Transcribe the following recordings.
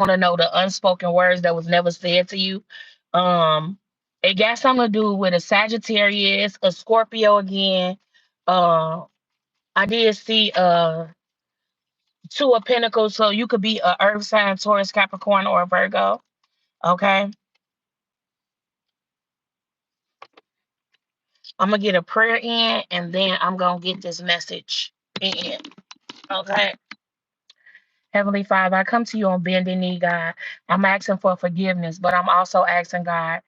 want to know the unspoken words that was never said to you. Um, it got something to do with a Sagittarius, a Scorpio again. Uh, I did see two of Pentacles, so you could be a Earth sign, Taurus, Capricorn, or a Virgo. Okay, I'm gonna get a prayer in, and then I'm gonna get this message in. Okay. Heavenly Father, I come to you on bending knee, God. I'm asking for forgiveness, but I'm also asking, God,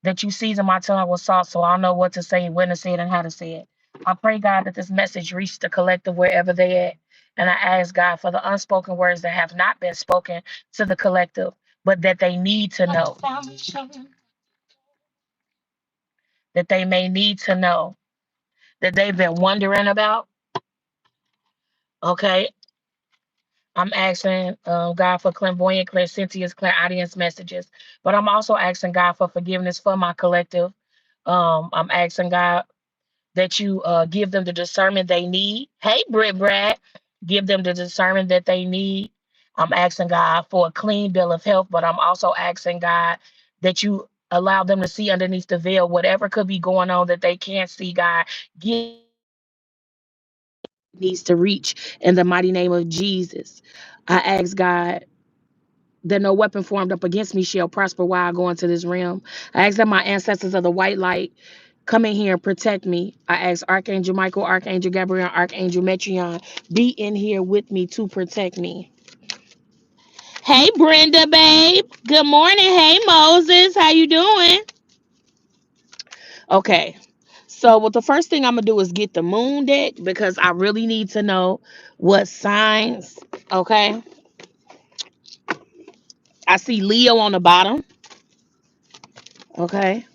that you season my tongue with salt so I'll know what to say, when to say it, and how to say it. I pray, God, that this message reach the collective wherever they at. And I ask, God, for the unspoken words that have not been spoken to the collective, but that they need to know, that they may need to know, that they've been wondering about. Okay. I'm asking God for clairvoyant, clairsentience, clairaudience messages, but I'm also asking God for forgiveness for my collective. I'm asking God that you give them the discernment they need. Hey, Britt Brad, give them the discernment that they need. I'm asking God for a clean bill of health, but I'm also asking God that you allow them to see underneath the veil whatever could be going on that they can't see, God. Give needs to reach in the mighty name of Jesus. I ask God that no weapon formed up against me shall prosper while I go into this realm. I ask that my ancestors of the white light come in here and protect me. I ask Archangel Michael, Archangel Gabriel, Archangel Metrion, be in here with me to protect me. Hey Brenda, babe. Good morning. Hey Moses, how you doing? Okay. So what the first thing I'm gonna do is get the moon deck because I really need to know what signs. Okay. I see Leo on the bottom. Okay.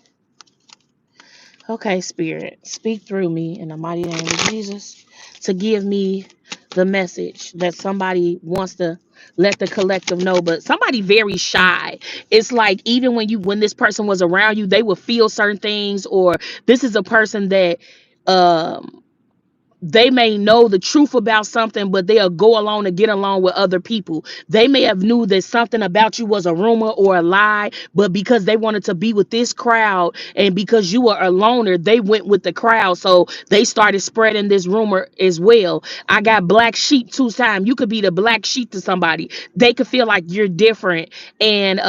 Okay, Spirit, speak through me in the mighty name of Jesus to give me the message that somebody wants to let the collective know, but somebody very shy. It's like even when this person was around you, they would feel certain things, or this is a person that um they may know the truth about something, but they'll go along to get along with other people. They may have knew that something about you was a rumor or a lie, but because they wanted to be with this crowd and because you were a loner, they went with the crowd. So they started spreading this rumor as well. I got black sheep 2 times. You could be the black sheep to somebody. They could feel like you're different, and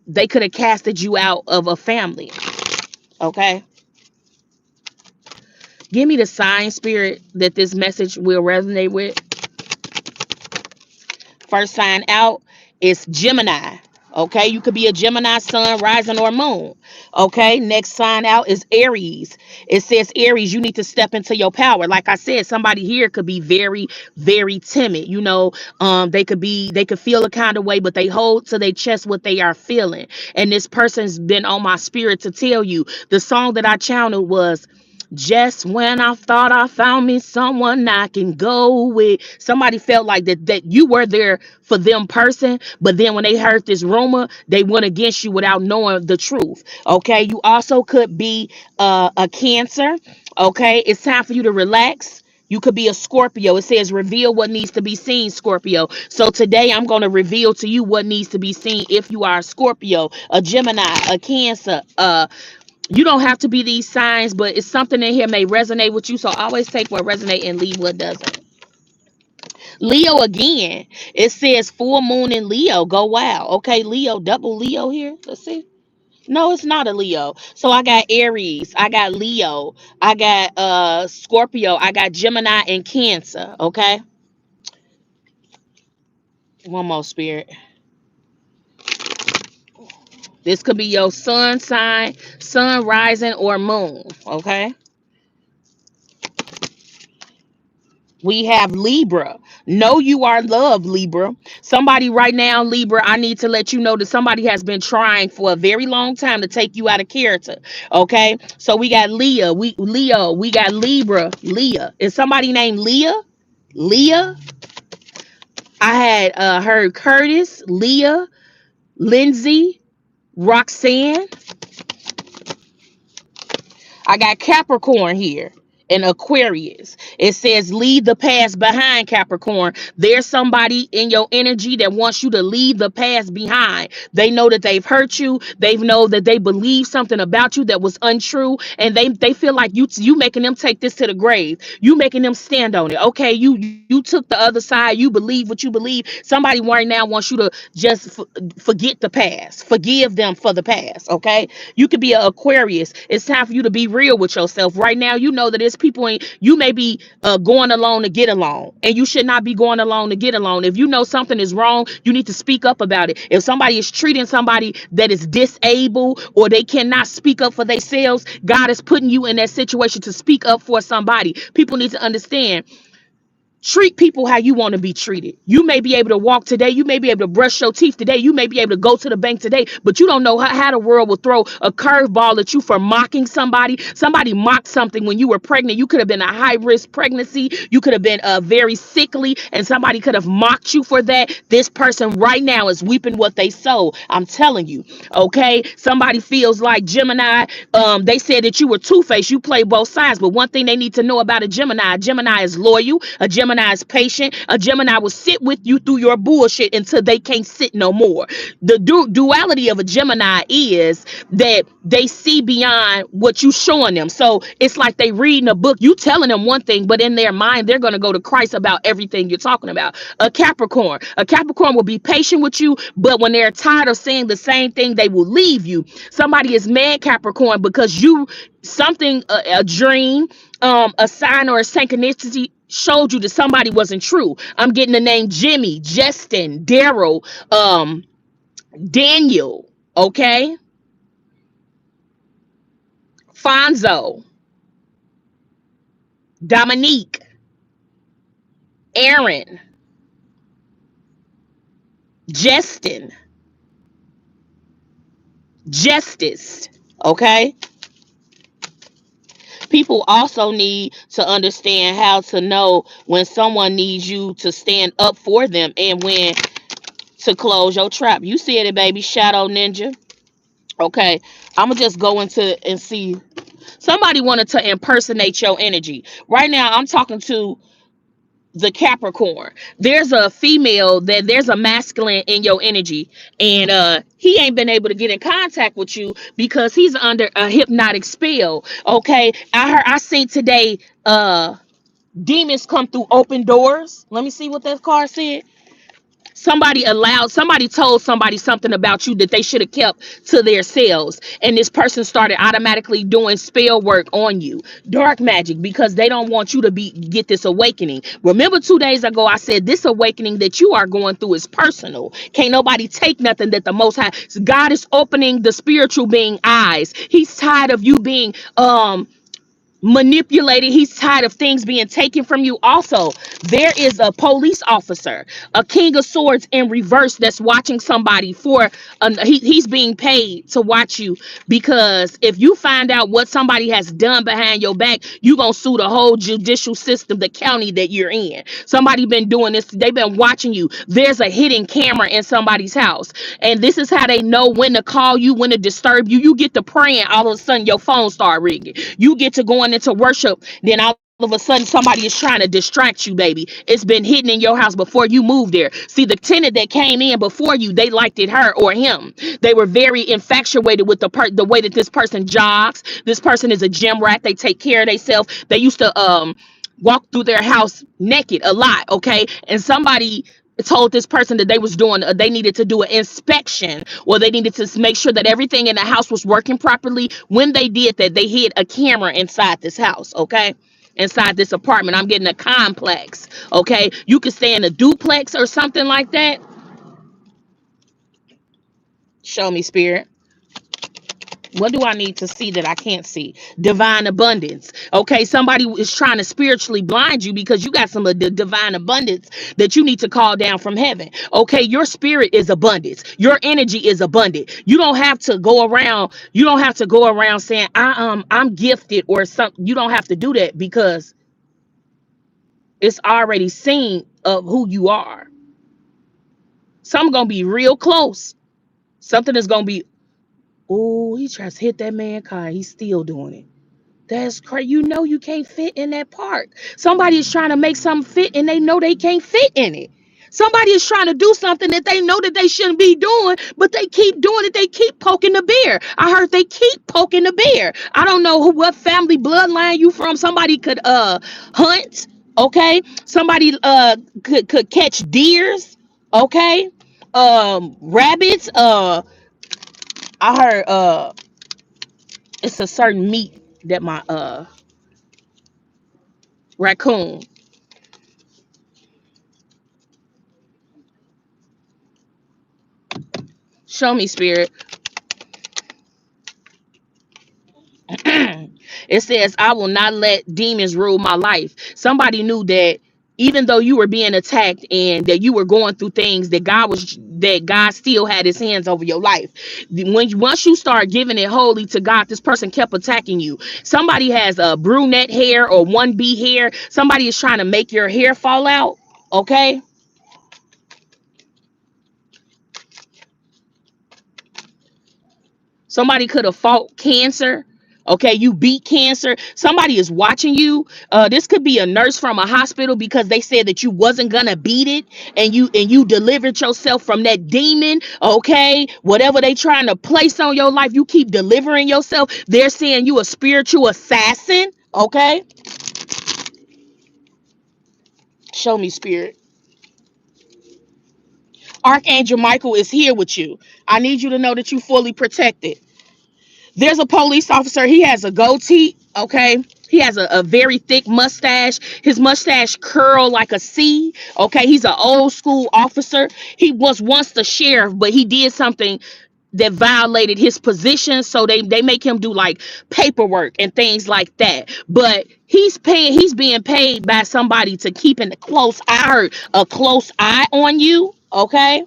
they could have casted you out of a family. Okay. Give me the sign, Spirit, that this message will resonate with. First sign out is Gemini. Okay, you could be a Gemini sun, rising, or moon. Okay, next sign out is Aries. It says Aries, you need to step into your power. Like I said, somebody here could be very, very timid. They could feel a kind of way, but they hold to their chest what they are feeling. And this person's been on my spirit to tell you. The song that I channeled was just when I thought I found me someone I can go with. Somebody felt like that you were there for them person, but then when they heard this rumor, they went against you without knowing the truth. Okay, you also could be a Cancer. Okay, it's time for you to relax. You could be a Scorpio. It says reveal what needs to be seen, Scorpio. So today I'm going to reveal to you what needs to be seen if you are a Scorpio, a Gemini, a Cancer, you don't have to be these signs, but it's something in here may resonate with you. So always take what resonates and leave what doesn't. Leo again. It says full moon in Leo. Go wow. Okay, Leo, double Leo here. Let's see. No, it's not a Leo. So I got Aries, I got Leo, I got Scorpio, I got Gemini and Cancer. Okay. One more, Spirit. This could be your sun sign, sun rising, or moon. Okay. We have Libra. Know you are loved, Libra. Somebody right now, Libra, I need to let you know that somebody has been trying for a very long time to take you out of character. Okay. So we got Leo, we got Libra, Leah. Is somebody named Leah? Leah? I had heard Curtis, Leah, Lindsay, Roxanne. I got Capricorn here. and Aquarius. It says leave the past behind, Capricorn. There's somebody in your energy that wants you to leave the past behind. They know that they've hurt you. They know that they believe something about you that was untrue, and they feel like you making them take this to the grave. You making them stand on it. Okay, you took the other side. You believe what you believe. Somebody right now wants you to just forget the past. Forgive them for the past. Okay, you could be an Aquarius. It's time for you to be real with yourself. Right now, you know that there's people in you may be going along to get along, and you should not be going along to get along. If you know something is wrong, you need to speak up about it. If somebody is treating somebody that is disabled or they cannot speak up for themselves, God is putting you in that situation to speak up for somebody. People need to understand. Treat people how you want to be treated. You may be able to walk today. You may be able to brush your teeth today. You may be able to go to the bank today, but you don't know how the world will throw a curveball at you for mocking somebody. Somebody mocked something when you were pregnant. You could have been a high risk pregnancy. You could have been very sickly, and somebody could have mocked you for that. This person right now is weeping what they sow. I'm telling you. Okay. Somebody feels like Gemini. They said that you were two-faced. You play both sides, but one thing they need to know about a Gemini is loyal. A Gemini is patient. A Gemini will sit with you through your bullshit until they can't sit no more. The duality of a Gemini is that they see beyond what you showing them. So it's like they reading a book. You telling them one thing, but in their mind, they're going to go to Christ about everything you're talking about. A Capricorn will be patient with you, but when they're tired of saying the same thing, they will leave you. Somebody is mad, Capricorn, because you something a dream, a sign or a synchronicity showed you that somebody wasn't true. I'm getting the name Jimmy, Justin, Daryl, Daniel, okay, Fonzo, Dominique, Aaron, Justin, Justice, okay. People also need to understand how to know when someone needs you to stand up for them and when to close your trap. You said it, baby. Shadow Ninja. Okay, I'm gonna just go into and see. Somebody wanted to impersonate your energy. Right now, I'm talking to the Capricorn. There's a female that there's a masculine in your energy, and he ain't been able to get in contact with you because he's under a hypnotic spell. Okay, I seen today demons come through open doors. Let me see what that card said. Somebody told somebody something about you that they should have kept to themselves, and this person started automatically doing spell work on you, dark magic, because they don't want you to get this awakening. Remember 2 days ago I said this awakening that you are going through is personal. Can't nobody take nothing that the Most High God is opening the spiritual being eyes. He's tired of you being manipulated. He's tired of things being taken from you. Also, there is a police officer, a king of swords in reverse, that's watching somebody for he's being paid to watch you, because if you find out what somebody has done behind your back, you gonna sue the whole judicial system, the county that you're in. Somebody been doing this. They've been watching you. There's a hidden camera in somebody's house, and this is how they know when to call you, when to disturb you. You get to praying, all of a sudden your phone start ringing. You get to going into worship, then all of a sudden somebody is trying to distract you, baby. It's been hidden in your house before you moved there. See, the tenant that came in before you, they liked it her or him. They were very infatuated with the way that this person jogs. This person is a gym rat. They take care of themselves. They used to walk through their house naked a lot, okay? And somebody told this person that they needed to do an inspection, or they needed to make sure that everything in the house was working properly. When they did that, they hid a camera inside this house, okay, inside this apartment. I'm getting a complex, okay. You could stay in a duplex or something like that. Show me, spirit. What do I need to see that I can't see? Divine abundance. Okay, somebody is trying to spiritually blind you because you got some of the divine abundance that you need to call down from heaven. Okay, your spirit is abundance. Your energy is abundant. You don't have to go around. You don't have to go around saying I'm gifted or something. You don't have to do that because it's already seen of who you are. Some gonna be real close. Something is gonna be. Oh, he tries to hit that man car. He's still doing it. That's crazy. You know you can't fit in that park. Somebody is trying to make something fit and they know they can't fit in it. Somebody is trying to do something that they know that they shouldn't be doing, but they keep doing it. They keep poking the bear. I heard they keep poking the bear. I don't know what family bloodline you from. Somebody could hunt, okay? Somebody could catch deers, okay? Rabbits, I heard it's a certain meat that my raccoon. Show me, spirit. It says, I will not let demons rule my life. Somebody knew that even though you were being attacked and that you were going through things, that God still had his hands over your life. Once you start giving it wholly to God, this person kept attacking you. Somebody has a brunette hair or 1B hair. Somebody is trying to make your hair fall out. Okay. Somebody could have fought cancer. Okay, you beat cancer. Somebody is watching you. This could be a nurse from a hospital because they said that you wasn't gonna beat it, and you delivered yourself from that demon. Okay, whatever they trying to place on your life, you keep delivering yourself. They're saying you a spiritual assassin. Okay, show me, spirit. Archangel Michael is here with you. I need you to know that you fully protected. There's a police officer. He has a goatee. Okay. He has a very thick mustache. His mustache curl like a C. Okay. He's an old school officer. He was once the sheriff, but he did something that violated his position. So they make him do like paperwork and things like that. But he's being paid by somebody to keep in a close eye, a close eye on you. Okay.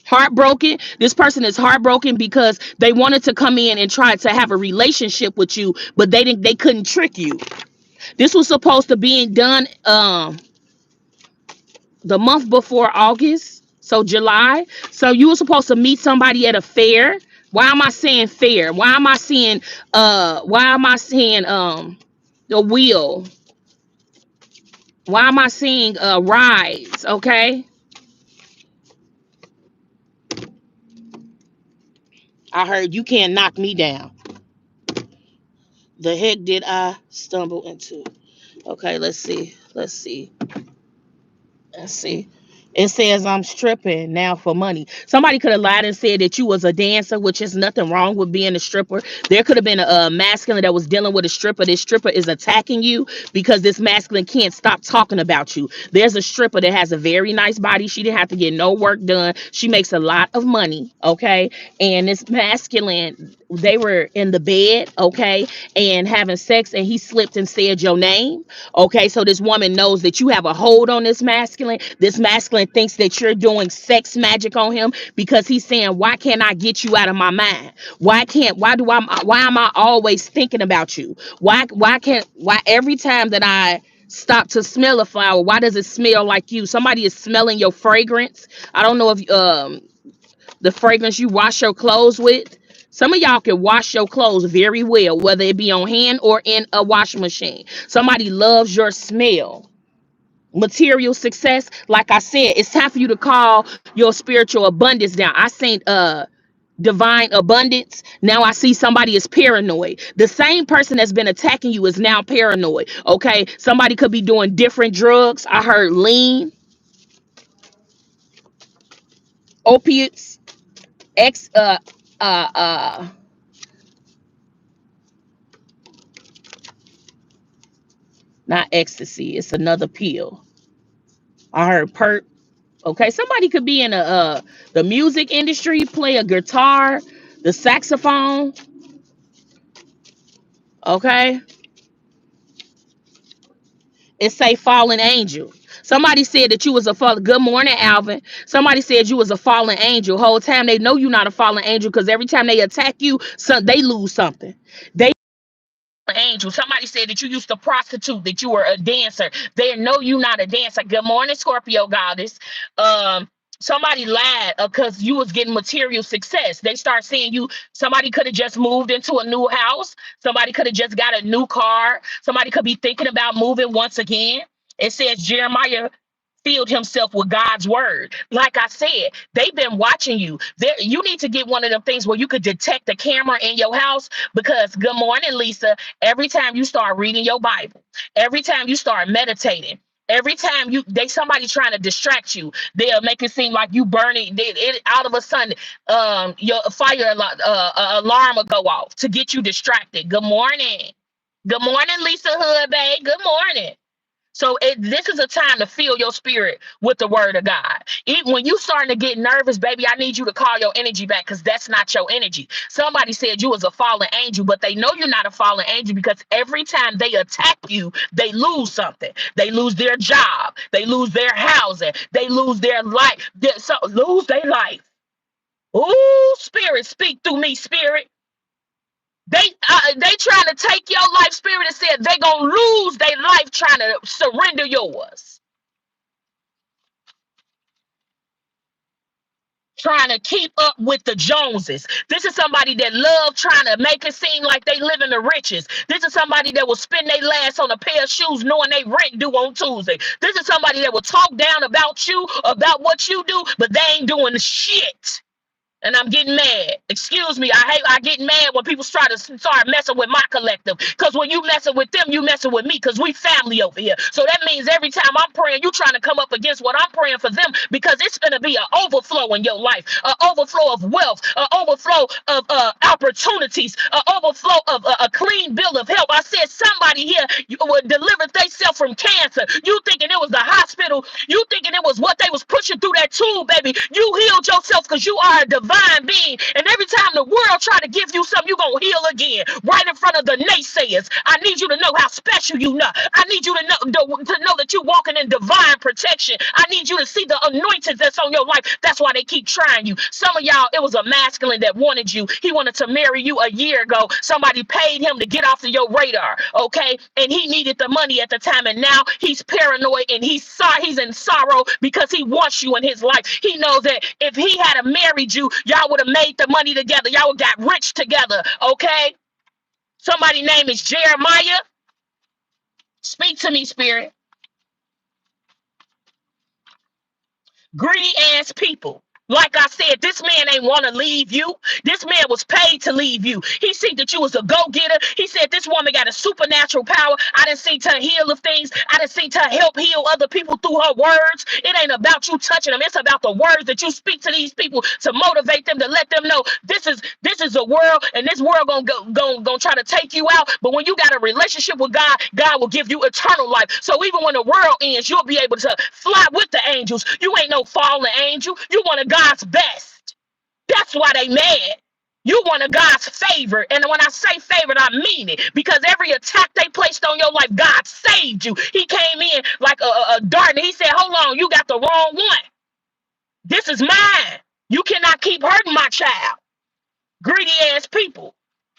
Heartbroken. This person is heartbroken because they wanted to come in and try to have a relationship with you, but they couldn't trick you. This was supposed to be done the month before August, so July. So you were supposed to meet somebody at a fair. Why am I saying fair? Why am I saying the wheel? Why am I saying rides? Okay. I heard you can't knock me down. The heck did I stumble into? Okay, let's see. Let's see. Let's see. It says I'm stripping now for money. Somebody could have lied and said that you was a dancer, which is nothing wrong with being a stripper. There could have been a masculine that was dealing with a stripper. This stripper is attacking you because this masculine can't stop talking about you. There's a stripper that has a very nice body. She didn't have to get no work done. She makes a lot of money. Okay. And this masculine, they were in the bed, okay, and having sex, and he slipped and said your name. Okay, so this woman knows that you have a hold on this masculine. This masculine thinks that you're doing sex magic on him because he's saying, why can't I get you out of my mind? Why am I always thinking about you? Why every time that I stop to smell a flower, why does it smell like you? Somebody is smelling your fragrance. I don't know if the fragrance you wash your clothes with. Some of y'all can wash your clothes very well, whether it be on hand or in a washing machine. Somebody loves your smell. Material success, like I said, it's time for you to call your spiritual abundance down. I seen divine abundance. Now I see somebody is paranoid. The same person that's been attacking you is now paranoid. Okay, somebody could be doing different drugs. I heard lean, opiates, X uh not ecstasy, it's another pill. I heard perp. Okay, somebody could be in the music industry, play a guitar, the saxophone. Okay, it say fallen angel. Somebody said that you was a fallen. Good morning, Alvin. Somebody said you was a fallen angel. Whole time they know you're not a fallen angel because every time they attack you, they lose something. They angel. Somebody said that you used to prostitute, that you were a dancer. They know you not a dancer. Good morning, Scorpio goddess. Somebody lied because you was getting material success. They start saying you, somebody could have just moved into a new house. Somebody could have just got a new car. Somebody could be thinking about moving once again. It says Jeremiah filled himself with God's word. Like I said, they've been watching you. There, you need to get one of them things where you could detect the camera in your house. Because good morning, Lisa. Every time you start reading your Bible, every time you start meditating, every time somebody trying to distract you, they'll make it seem like you burning out of a sudden. Your alarm will go off to get you distracted. Good morning. Good morning, Lisa Hood, babe. Good morning. So this is a time to fill your spirit with the word of God. Even when you starting to get nervous, baby, I need you to call your energy back, because that's not your energy. Somebody said you was a fallen angel, but they know you're not a fallen angel, because every time they attack you, they lose something. They lose their job. They lose their housing. They lose their life. Lose their life. Ooh, spirit, speak through me, spirit. They trying to take your life. Spirit and said they gonna lose their life trying to surrender yours, trying to keep up with the Joneses. This is somebody that love trying to make it seem like they live in the riches. This is somebody that will spend their last on a pair of shoes knowing they rent due on Tuesday. This is somebody that will talk down about you, about what you do, but they ain't doing shit. And I'm getting mad. Excuse me. I get mad when people try to start messing with my collective. Because when you messing with them, you messing with me. Because we family over here. So that means every time I'm praying, you trying to come up against what I'm praying for them. Because it's going to be an overflow in your life. An overflow of wealth. An overflow of opportunities. An overflow of a clean bill of health. I said somebody here would deliver themselves from cancer. You thinking it was the hospital. You thinking it was what they was pushing through that tube, baby. You healed yourself because you are a divine being. And every time the world try to give you something, you're going to heal again. Right in front of the naysayers. I need you to know how special you know. I need you to know that you're walking in divine protection. I need you to see the anointing that's on your life. That's why they keep trying you. Some of y'all, it was a masculine that wanted you. He wanted to marry you a year ago. Somebody paid him to get off of your radar, okay? And he needed the money at the time. And now he's paranoid and he's in sorrow because he wants you in his life. He knows that if he had married you, y'all would have made the money together. Y'all would got rich together, okay? Somebody's name is Jeremiah. Speak to me, spirit. Greedy ass people. Like I said, this man ain't want to leave you. This man was paid to leave you. He seen that you was a go-getter. He said this woman got a supernatural power. I done seen her heal of things. I done seen her help heal other people through her words. It ain't about you touching them. It's about the words that you speak to these people to motivate them, to let them know this is a world, and this world gonna try to take you out. But when you got a relationship with God, God will give you eternal life. So even when the world ends, you'll be able to fly with the angels. You ain't no fallen angel. You one of God's best. That's why they mad. You one of God's favorite. And when I say favorite, I mean it. Because every attack they placed on your life, God saved you. He came in like a dart and he said, hold on, you got the wrong one. This is mine. You cannot keep hurting my child. Greedy ass people.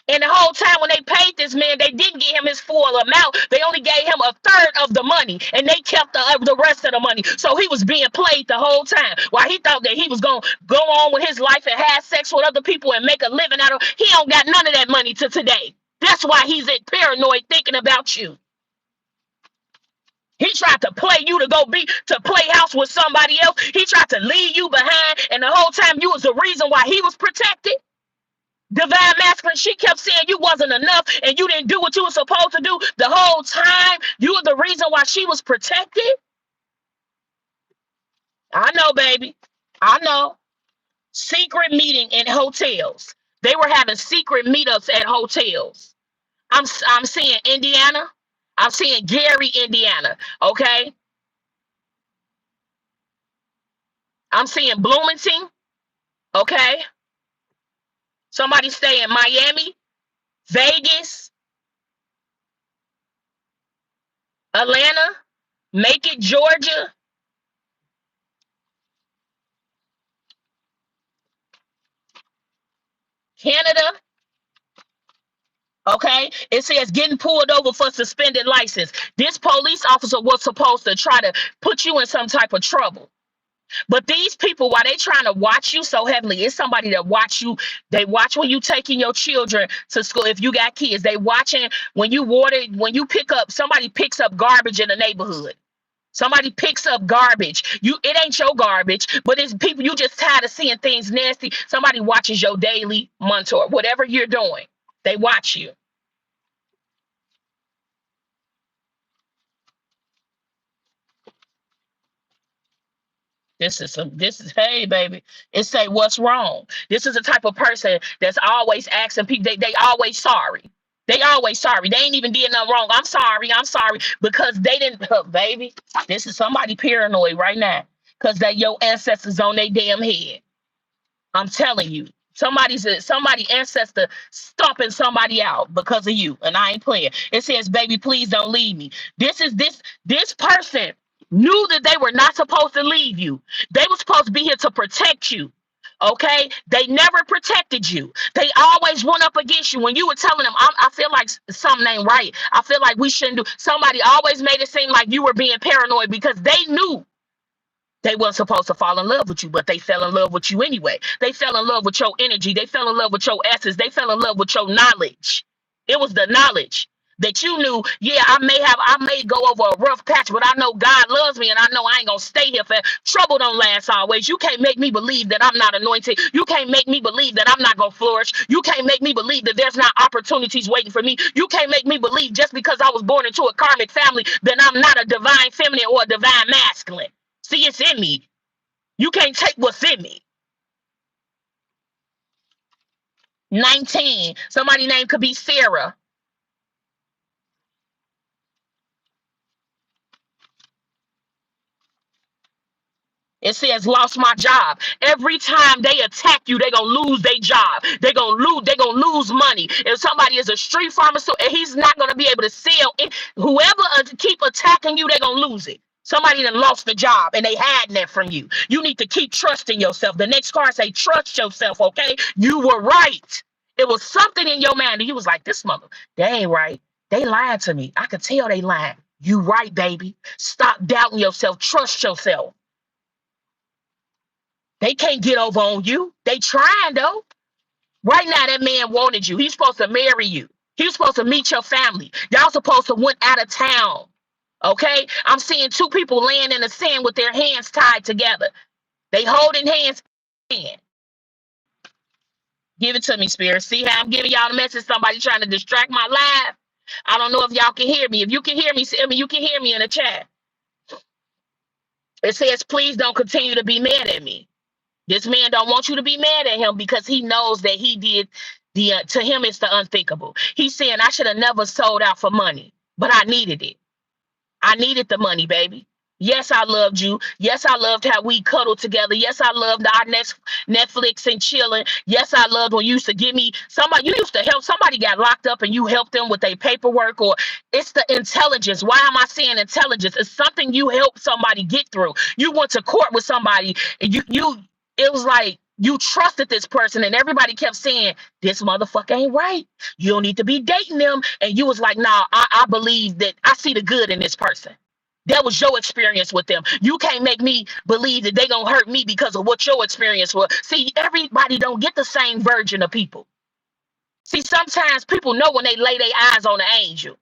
And the whole time when they paid this man, they didn't give him his full amount. They only gave him a third of the money, and they kept the rest of the money. So he was being played the whole time. While he thought that he was going to go on with his life and have sex with other people and make a living out of it, he don't got none of that money to today. That's why he's paranoid thinking about you. He tried to play you to play house with somebody else. He tried to leave you behind, and the whole time you was the reason why he was protected. Divine masculine, she kept saying you wasn't enough and you didn't do what you were supposed to do. The whole time you were the reason why she was protected. I know, baby. I know. Secret meeting in hotels. They were having secret meetups at hotels. I'm seeing Indiana. I'm seeing Gary, Indiana. Okay. I'm seeing Bloomington. Okay. Somebody stay in Miami, Vegas, Atlanta, Macon, Georgia, Canada. Okay, it says getting pulled over for suspended license. This police officer was supposed to try to put you in some type of trouble. But these people, while they trying to watch you so heavily, it's somebody that watch you. They watch when you taking your children to school. If you got kids, they watching when you water, when you pick up, somebody picks up garbage in the neighborhood. Somebody picks up garbage. It ain't your garbage, but it's people you just tired of seeing things nasty. Somebody watches your daily monitor, whatever you're doing. They watch you. This is hey baby. It say what's wrong. This is the type of person that's always asking people, they always sorry. They always sorry. They ain't even did nothing wrong. I'm sorry because they didn't baby. This is somebody paranoid right now. Cause they your ancestors on their damn head. I'm telling you, somebody ancestor stomping somebody out because of you, and I ain't playing. It says, "Baby, please don't leave me." This person knew that they were not supposed to leave you. They were supposed to be here to protect you. Okay, they never protected you. They always went up against you when you were telling them, I feel like something ain't right. I feel like we shouldn't do. Somebody always made it seem like you were being paranoid because they knew they weren't supposed to fall in love with you, but they fell in love with you anyway. They fell in love with your energy. They fell in love with your essence. They fell in love with your knowledge. It was the knowledge that you knew, yeah, I may go over a rough patch, but I know God loves me and I know I ain't gonna stay here for trouble don't last always. You can't make me believe that I'm not anointed. You can't make me believe that I'm not gonna flourish. You can't make me believe that there's not opportunities waiting for me. You can't make me believe just because I was born into a karmic family that I'm not a divine feminine or a divine masculine. See, it's in me. You can't take what's in me. 19. Somebody name could be Sarah. It says lost my job. Every time they attack you, they gonna lose their job. They gonna lose money. If somebody is a street pharmacist, he's not gonna be able to sell it. Whoever keep attacking you, they gonna lose it. Somebody that lost the job and they hiding that from you. You need to keep trusting yourself. The next card say trust yourself, okay? You were right. It was something in your mind and you was like, this mother, they ain't right. They lying to me. I could tell they lying. You right, baby. Stop doubting yourself. Trust yourself. They can't get over on you. They trying though. Right now, that man wanted you. He's supposed to marry you. He's supposed to meet your family. Y'all supposed to went out of town. Okay? I'm seeing two people laying in the sand with their hands tied together. They holding hands. Give it to me, Spirit. See how I'm giving y'all the message? Somebody trying to distract my life. I don't know if y'all can hear me. If you can hear me, I mean, you can hear me in the chat. It says, please don't continue to be mad at me. This man don't want you to be mad at him because he knows that he did to him it's the unthinkable. He's saying I should have never sold out for money, but I needed it. I needed the money, baby. Yes, I loved you. Yes, I loved how we cuddled together. Yes, I loved our next Netflix and chilling. Yes, I loved when you used to give me somebody. You used to help somebody got locked up and you helped them with their paperwork. Or it's the intelligence. Why am I saying intelligence? It's something you help somebody get through. You went to court with somebody and you it was like you trusted this person and everybody kept saying this motherfucker ain't right. You don't need to be dating them. And you was like, nah, I believe that I see the good in this person. That was your experience with them. You can't make me believe that they gonna hurt me because of what your experience was. See, everybody don't get the same version of people. See, sometimes people know when they lay their eyes on an angel.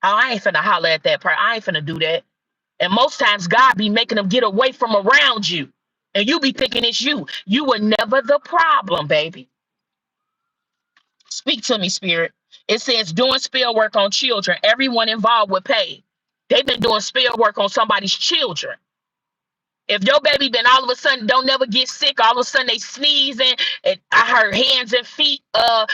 Oh, I ain't finna holler at that part. I ain't finna do that. And most times God be making them get away from around you. And you be thinking it's you. You were never the problem, baby. Speak to me, Spirit. It says doing spell work on children. Everyone involved with pay. They've been doing spell work on somebody's children. If your baby been all of a sudden don't never get sick, all of a sudden they sneezing, and I heard hands and feet.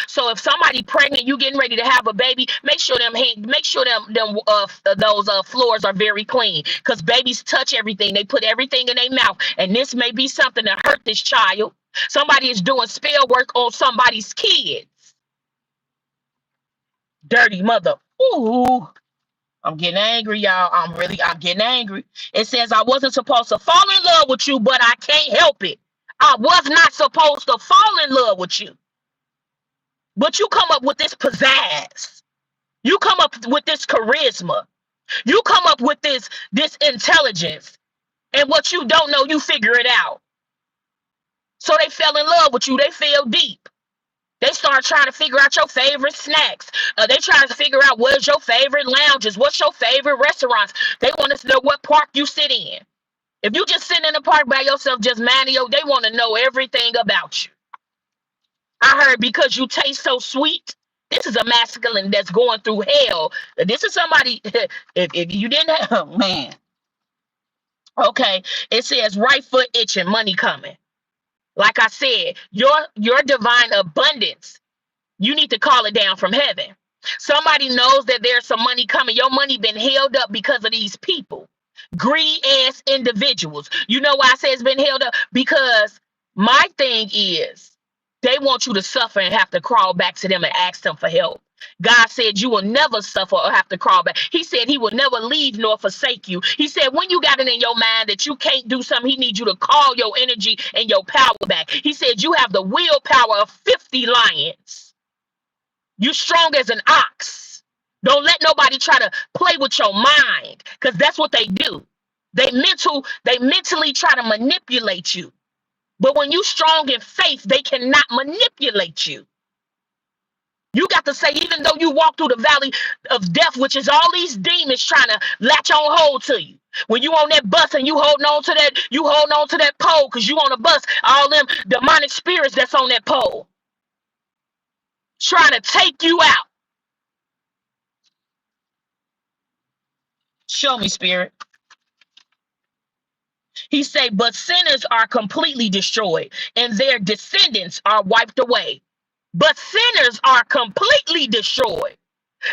So if somebody pregnant, you getting ready to have a baby, make sure those floors are very clean. Because babies touch everything. They put everything in their mouth. And this may be something to hurt this child. Somebody is doing spell work on somebody's kid. Dirty mother. Ooh. I'm getting angry, y'all. I'm getting angry. It says I wasn't supposed to fall in love with you, but I can't help it. I was not supposed to fall in love with you. But you come up with this pizzazz. You come up with this charisma. You come up with this intelligence. And what you don't know, you figure it out. So they fell in love with you. They fell deep. They start trying to figure out your favorite snacks. They trying to figure out what's your favorite lounges, what's your favorite restaurants. They want to know what park you sit in. If you just sit in the park by yourself, just manio, they want to know everything about you. I heard because you taste so sweet. This is a masculine that's going through hell. This is somebody. If you didn't have, oh, man. Okay, it says right foot itching, money coming. Like I said, your divine abundance, you need to call it down from heaven. Somebody knows that there's some money coming. Your money been held up because of these people, greedy ass individuals. You know why I say it's been held up? Because my thing is they want you to suffer and have to crawl back to them and ask them for help. God said you will never suffer or have to crawl back. He said he will never leave nor forsake you. He said when you got it in your mind that you can't do something, he needs you to call your energy and your power back. He said you have the willpower of 50 lions. You strong as an ox. Don't let nobody try to play with your mind, because that's what they do. They mentally try to manipulate you. But when you strong in faith, they cannot manipulate you. You got to say, even though you walk through the valley of death, which is all these demons trying to latch on hold to you. When you on that bus and you holding on to that pole because you on a bus, all them demonic spirits that's on that pole trying to take you out. Show me, spirit. He say, but sinners are completely destroyed and their descendants are wiped away. But sinners are completely destroyed.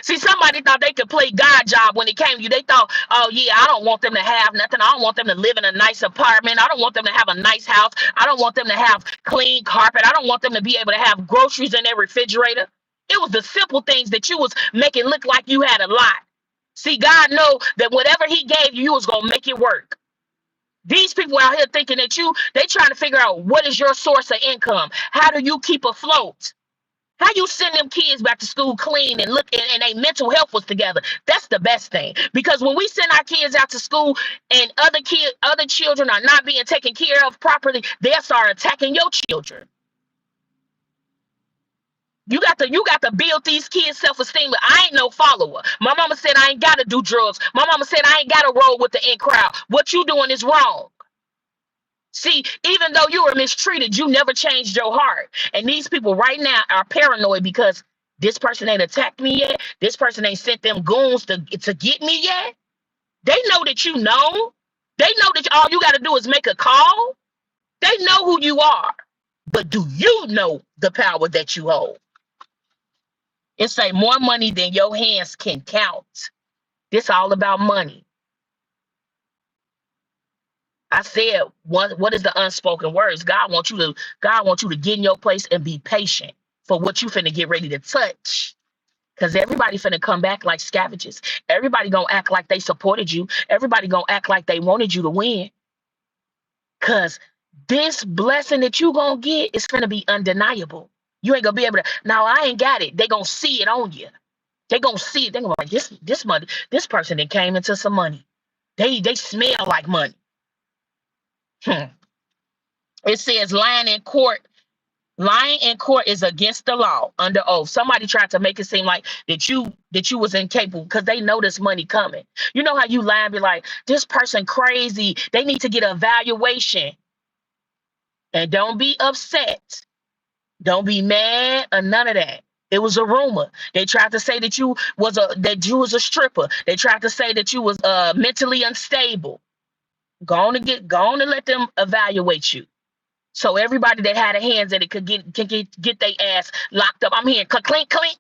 See, somebody thought they could play God job when it came to you. They thought, oh, yeah, I don't want them to have nothing. I don't want them to live in a nice apartment. I don't want them to have a nice house. I don't want them to have clean carpet. I don't want them to be able to have groceries in their refrigerator. It was the simple things that you was making look like you had a lot. See, God know that whatever he gave you, you was going to make it work. These people out here thinking that they trying to figure out what is your source of income. How do you keep afloat? How you send them kids back to school clean and look and their mental health was together? That's the best thing. Because when we send our kids out to school and other children are not being taken care of properly, they'll start attacking your children. You got to build these kids' self-esteem. I ain't no follower. My mama said I ain't gotta do drugs. My mama said I ain't gotta roll with the in crowd. What you doing is wrong. See, even though you were mistreated, you never changed your heart. And these people right now are paranoid because this person ain't attacked me yet. This person ain't sent them goons to get me yet. They know that you know. They know that all you got to do is make a call. They know who you are. But do you know the power that you hold? It's like more money than your hands can count. This all about money. I said, what is the unspoken words? God wants you to get in your place and be patient for what you finna get ready to touch. Because everybody finna come back like scavengers. Everybody gonna act like they supported you. Everybody gonna act like they wanted you to win. Because this blessing that you gonna get is finna be undeniable. You ain't gonna be able to, now I ain't got it. They gonna see it on you. They gonna see it. They gonna be like, this money, this person that came into some money. They smell like money. It says lying in court is against the law under oath. Somebody tried to make it seem like that you was incapable because they know this money coming. You know how you lie and be like, this person crazy. They need to get an evaluation. And don't be upset. Don't be mad or none of that. It was a rumor. They tried to say that you was a stripper. They tried to say that you was mentally unstable. Go on and let them evaluate you. So everybody that had a hands in it could get their ass locked up. I'm hearing clink clink.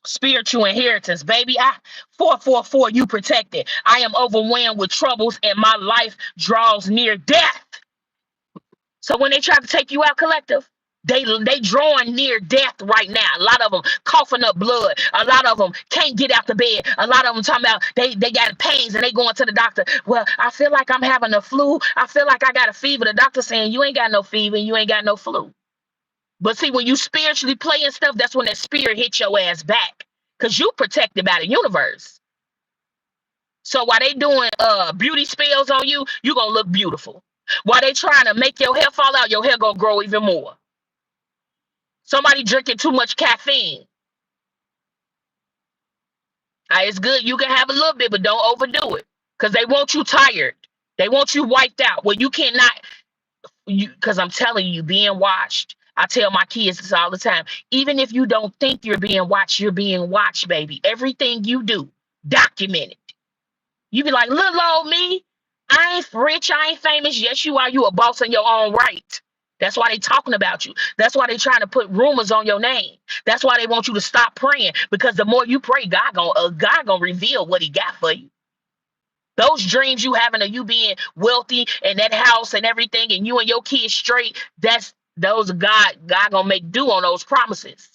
Spiritual inheritance, baby. 444, you protected. I am overwhelmed with troubles and my life draws near death. So when they try to take you out, collective, they drawing near death right now. A lot of them coughing up blood. A lot of them can't get out the bed. A lot of them talking about they got pains and they going to the doctor. Well, I feel like I'm having a flu. I feel like I got a fever. The doctor saying you ain't got no fever and you ain't got no flu. But see, when you spiritually playing stuff, that's when that spirit hits your ass back because you protected by the universe. So while they doing beauty spells on you, you gonna look beautiful. While they trying to make your hair fall out, your hair gonna grow even more. Somebody drinking too much caffeine. It's good. You can have a little bit, but don't overdo it. Because they want you tired. They want you wiped out. Well, you cannot, because I'm telling you, being watched. I tell my kids this all the time. Even if you don't think you're being watched, baby. Everything you do, document it. You be like, little old me, I ain't rich, I ain't famous. Yes, you are. You a boss in your own right. That's why they talking about you. That's why they trying to put rumors on your name. That's why they want you to stop praying. Because the more you pray, God gonna reveal what He got for you. Those dreams you having of you being wealthy and that house and everything, and you and your kids straight. That's those God gonna make do on those promises.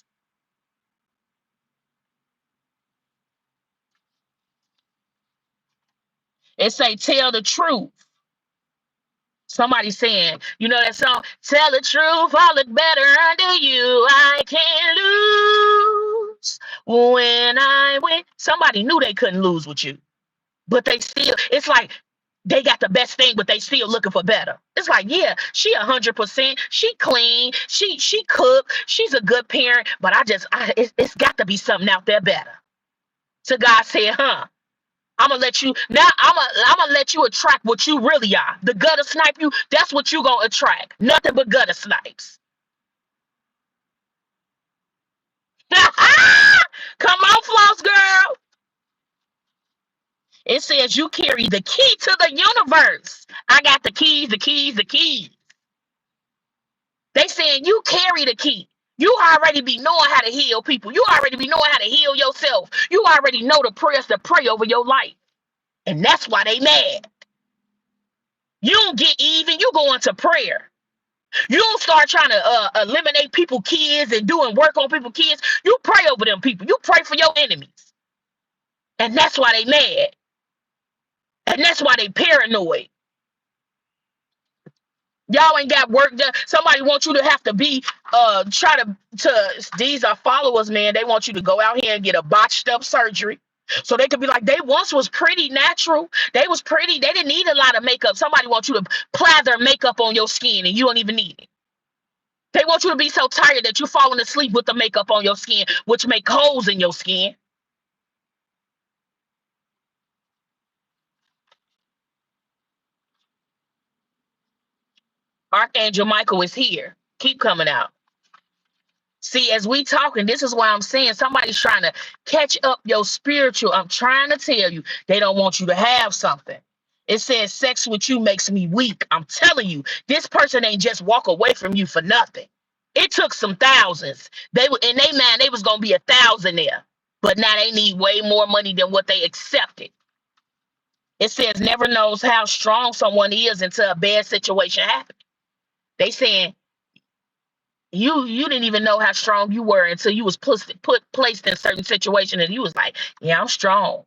It say tell the truth. Somebody saying, you know that song, tell the truth, I look better under you. I can't lose when I win. Somebody knew they couldn't lose with you, but they still, it's like they got the best thing, but they still looking for better. It's like, yeah, she 100%, she clean, she cook, she's a good parent, but it's got to be something out there better. So God said, I'm gonna let you now. I'm gonna let you attract what you really are. The gutter snipe you. That's what you gonna attract. Nothing but gutter snipes. Come on, floss girl. It says you carry the key to the universe. I got the keys, the keys, the keys. They saying you carry the key. You already be knowing how to heal people. You already be knowing how to heal yourself. You already know the prayers to pray over your life, and that's why they mad. You don't get even. You go into prayer. You don't start trying to eliminate people kids and doing work on people kids. You pray over them people. You pray for your enemies. And that's why they mad. And that's why they paranoid. Y'all ain't got work done. Somebody wants you to have to be try to these are followers, man. They want you to go out here and get a botched up surgery. So they could be like, they once was pretty natural. They was pretty. They didn't need a lot of makeup. Somebody wants you to plather makeup on your skin and you don't even need it. They want you to be so tired that you're falling asleep with the makeup on your skin, which make holes in your skin. Archangel Michael is here. Keep coming out. See, as we talking, this is why I'm saying somebody's trying to catch up your spiritual. I'm trying to tell you, they don't want you to have something. It says sex with you makes me weak. I'm telling you, this person ain't just walk away from you for nothing. It took some thousands. They were in their mind, they was gonna be 1,000 there. But now they need way more money than what they accepted. It says never knows how strong someone is until a bad situation happens. They saying you didn't even know how strong you were until you was placed in certain situation and you was like, yeah, I'm strong.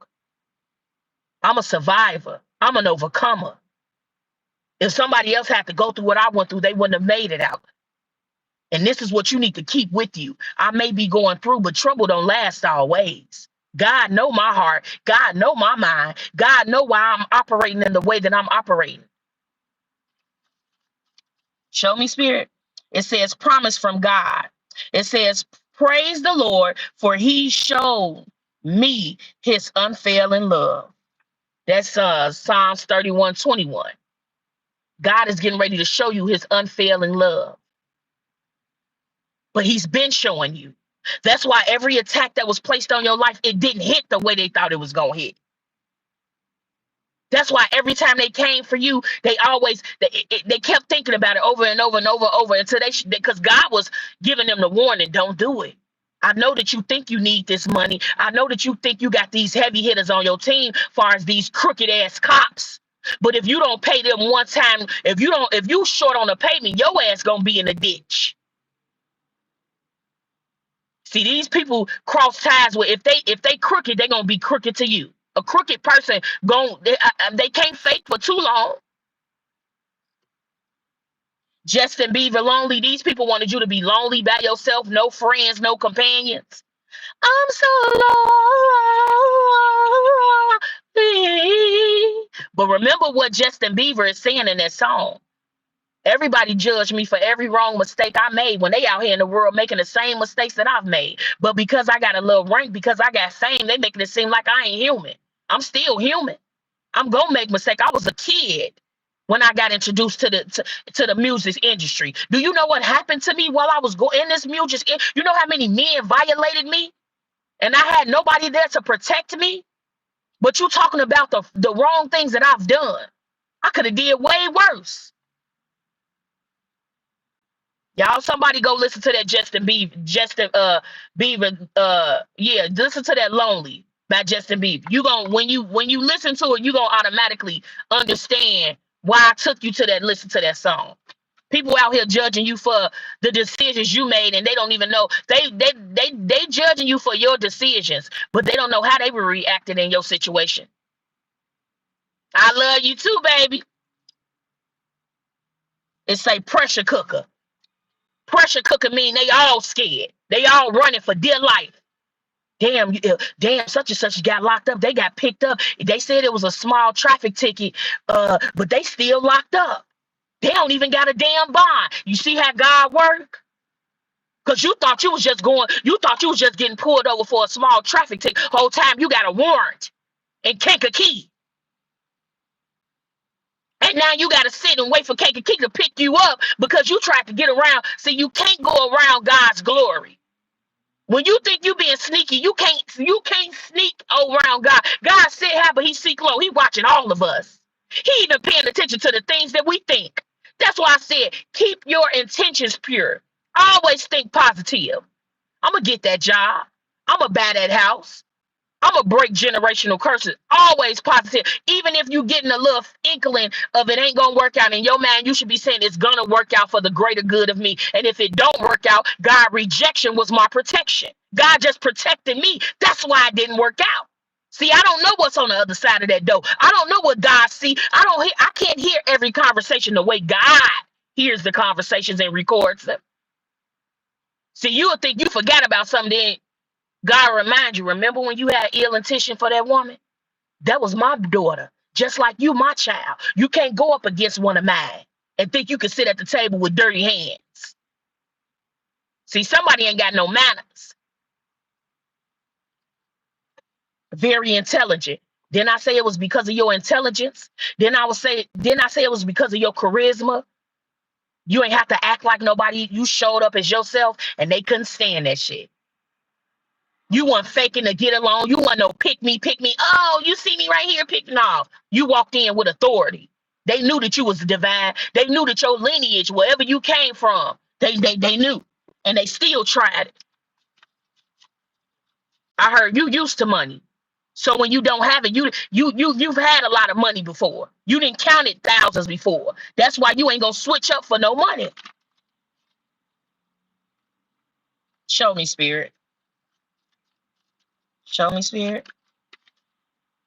I'm a survivor. I'm an overcomer. If somebody else had to go through what I went through, they wouldn't have made it out. And this is what you need to keep with you. I may be going through, but trouble don't last always. God know my heart. God know my mind. God know why I'm operating in the way that I'm operating. Show me, Spirit. It says promise from God. It says praise the Lord for He showed me His unfailing love. That's Psalms 31:21. God is getting ready to show you His unfailing love, but He's been showing you. That's why every attack that was placed on your life, it didn't hit the way they thought it was gonna hit. That's why every time they came for you, they kept thinking about it over and over and over until because God was giving them the warning, don't do it. I know that you think you need this money. I know that you think you got these heavy hitters on your team, far as these crooked ass cops. But if you don't pay them one time, if you short on the payment, your ass gonna be in the ditch. See, these people cross ties with if they crooked, they gonna be crooked to you. A crooked person they can't fake for too long. Justin Bieber lonely. These people wanted you to be lonely by yourself, no friends, no companions. I'm so But remember what Justin Bieber is saying in that song. Everybody judged me for every wrong mistake I made when they out here in the world making the same mistakes that I've made. But because I got a little rank, because I got fame, they making it seem like I ain't human. I'm still human. I'm gonna make mistakes. I was a kid when I got introduced to the music industry. Do you know what happened to me while I was in this music? You know how many men violated me, and I had nobody there to protect me. But you talking about the wrong things that I've done? I could have did way worse. Y'all, somebody go listen to that Justin Bieber, yeah, listen to that Lonely by Justin Bieber. You going when you listen to it, you gonna automatically understand why I took you to that listen to that song. People out here judging you for the decisions you made, and they don't even know they judging you for your decisions, but they don't know how they were reacting in your situation. I love you too, baby. It's a pressure cooker. Pressure cooker mean they all scared. They all running for dear life. Damn, damn, such and such got locked up. They got picked up. They said it was a small traffic ticket, but they still locked up. They don't even got a damn bond. You see how God work? Cause you thought you was just getting pulled over for a small traffic ticket. Whole time you got a warrant and Kankakee. And now you got to sit and wait for Kankakee to pick you up because you tried to get around. See, you can't go around God's glory. When you think you being sneaky, you can't sneak around God. God sit high, but he seek low. He watching all of us. He even paying attention to the things that we think. That's why I said keep your intentions pure. Always think positive. I'm gonna get that job. I'm gonna buy that house. I'm gonna break generational curses. Always positive. Even if you getting a little inkling of it ain't gonna work out in your mind, you should be saying it's gonna work out for the greater good of me. And if it don't work out, God rejection was my protection. God just protected me. That's why it didn't work out. See, I don't know what's on the other side of that door. I don't know what God see. I can't hear every conversation the way God hears the conversations and records them. See, you'll think you forgot about something, then God remind you, remember when you had ill intention for that woman? That was my daughter. Just like you, my child. You can't go up against one of mine and think you can sit at the table with dirty hands. See, somebody ain't got no manners. Very intelligent. Then I say it was because of your intelligence. Then I say it was because of your charisma. You ain't have to act like nobody. You showed up as yourself and they couldn't stand that shit. You weren't faking to get along. You weren't no pick me, pick me. Oh, you see me right here picking off. You walked in with authority. They knew that you was divine. They knew that your lineage, wherever you came from, they knew. And they still tried it. I heard you used to money. So when you don't have it, you've had a lot of money before. You didn't count it thousands before. That's why you ain't gonna switch up for no money. Show me, spirit. Show me, spirit.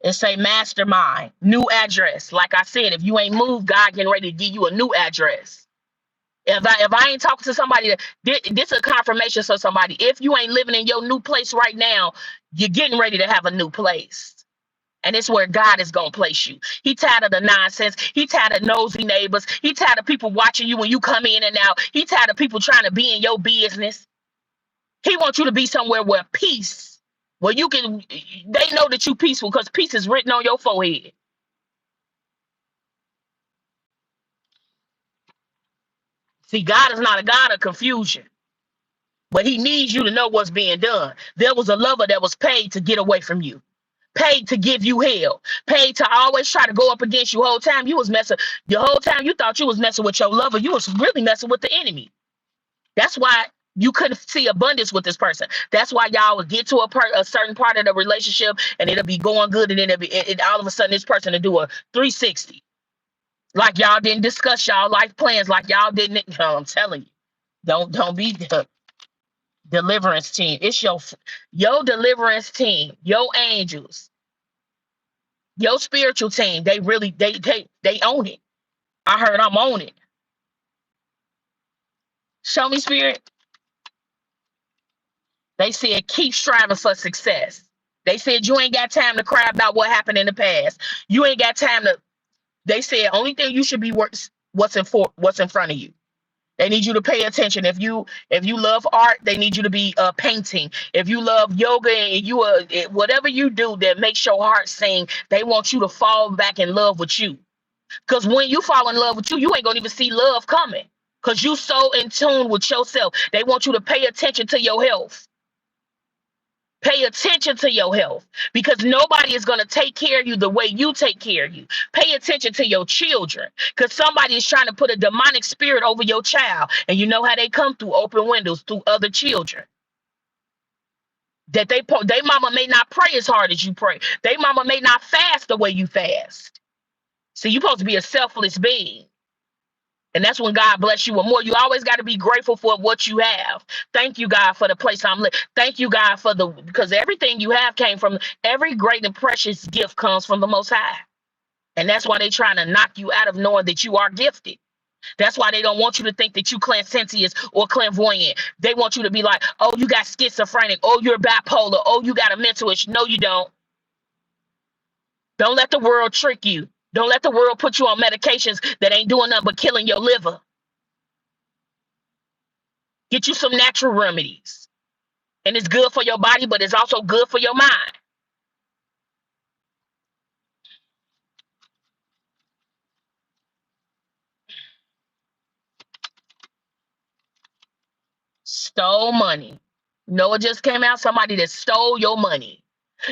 It say mastermind, new address. Like I said, if you ain't moved, God getting ready to give you a new address. If I ain't talking to somebody, this is a confirmation for somebody. If you ain't living in your new place right now, you're getting ready to have a new place. And it's where God is gonna place you. He tired of the nonsense. He tired of nosy neighbors. He tired of people watching you when you come in and out. He tired of people trying to be in your business. He wants you to be somewhere where peace, where you can, they know that you peaceful because peace is written on your forehead. See, God is not a God of confusion, but he needs you to know what's being done. There was a lover that was paid to get away from you, paid to give you hell, paid to always try to go up against you. Whole time you was messing, the whole time you thought you was messing with your lover, you was really messing with the enemy. That's why you couldn't see abundance with this person. That's why y'all would get to a certain part of the relationship and it'll be going good, and then all of a sudden this person will do a 360. Like y'all didn't discuss y'all life plans, like y'all didn't. No, I'm telling you, don't be the deliverance team. It's your deliverance team, your angels, your spiritual team. They really they own it. I heard I'm on it. Show me, spirit. They said keep striving for success. They said you ain't got time to cry about what happened in the past. You ain't got time to. They said only thing you should be what's in front of you. They need you to pay attention. If you love art, they need you to be painting. If you love yoga and you whatever you do that makes your heart sing, they want you to fall back in love with you. Because when you fall in love with you, you ain't gonna even see love coming. Because you so in tune with yourself. They want you to pay attention to your health. Pay attention to your health because nobody is going to take care of you the way you take care of you. Pay attention to your children because somebody is trying to put a demonic spirit over your child. And you know how they come through open windows, through other children. That they mama may not pray as hard as you pray. They mama may not fast the way you fast. So you're supposed to be a selfless being. And that's when God bless you with more. You always got to be grateful for what you have. Thank you, God, for the place I'm living. Thank you, God, because everything you have came from, every great and precious gift comes from the Most High. And that's why they're trying to knock you out of knowing that you are gifted. That's why they don't want you to think that you clairsentious or clairvoyant. They want you to be like, oh, you got schizophrenic. Oh, you're bipolar. Oh, you got a mental issue. No, you don't. Don't let the world trick you. Don't let the world put you on medications that ain't doing nothing but killing your liver. Get you some natural remedies. And it's good for your body, but it's also good for your mind. Stole money. Noah just came out, somebody that stole your money.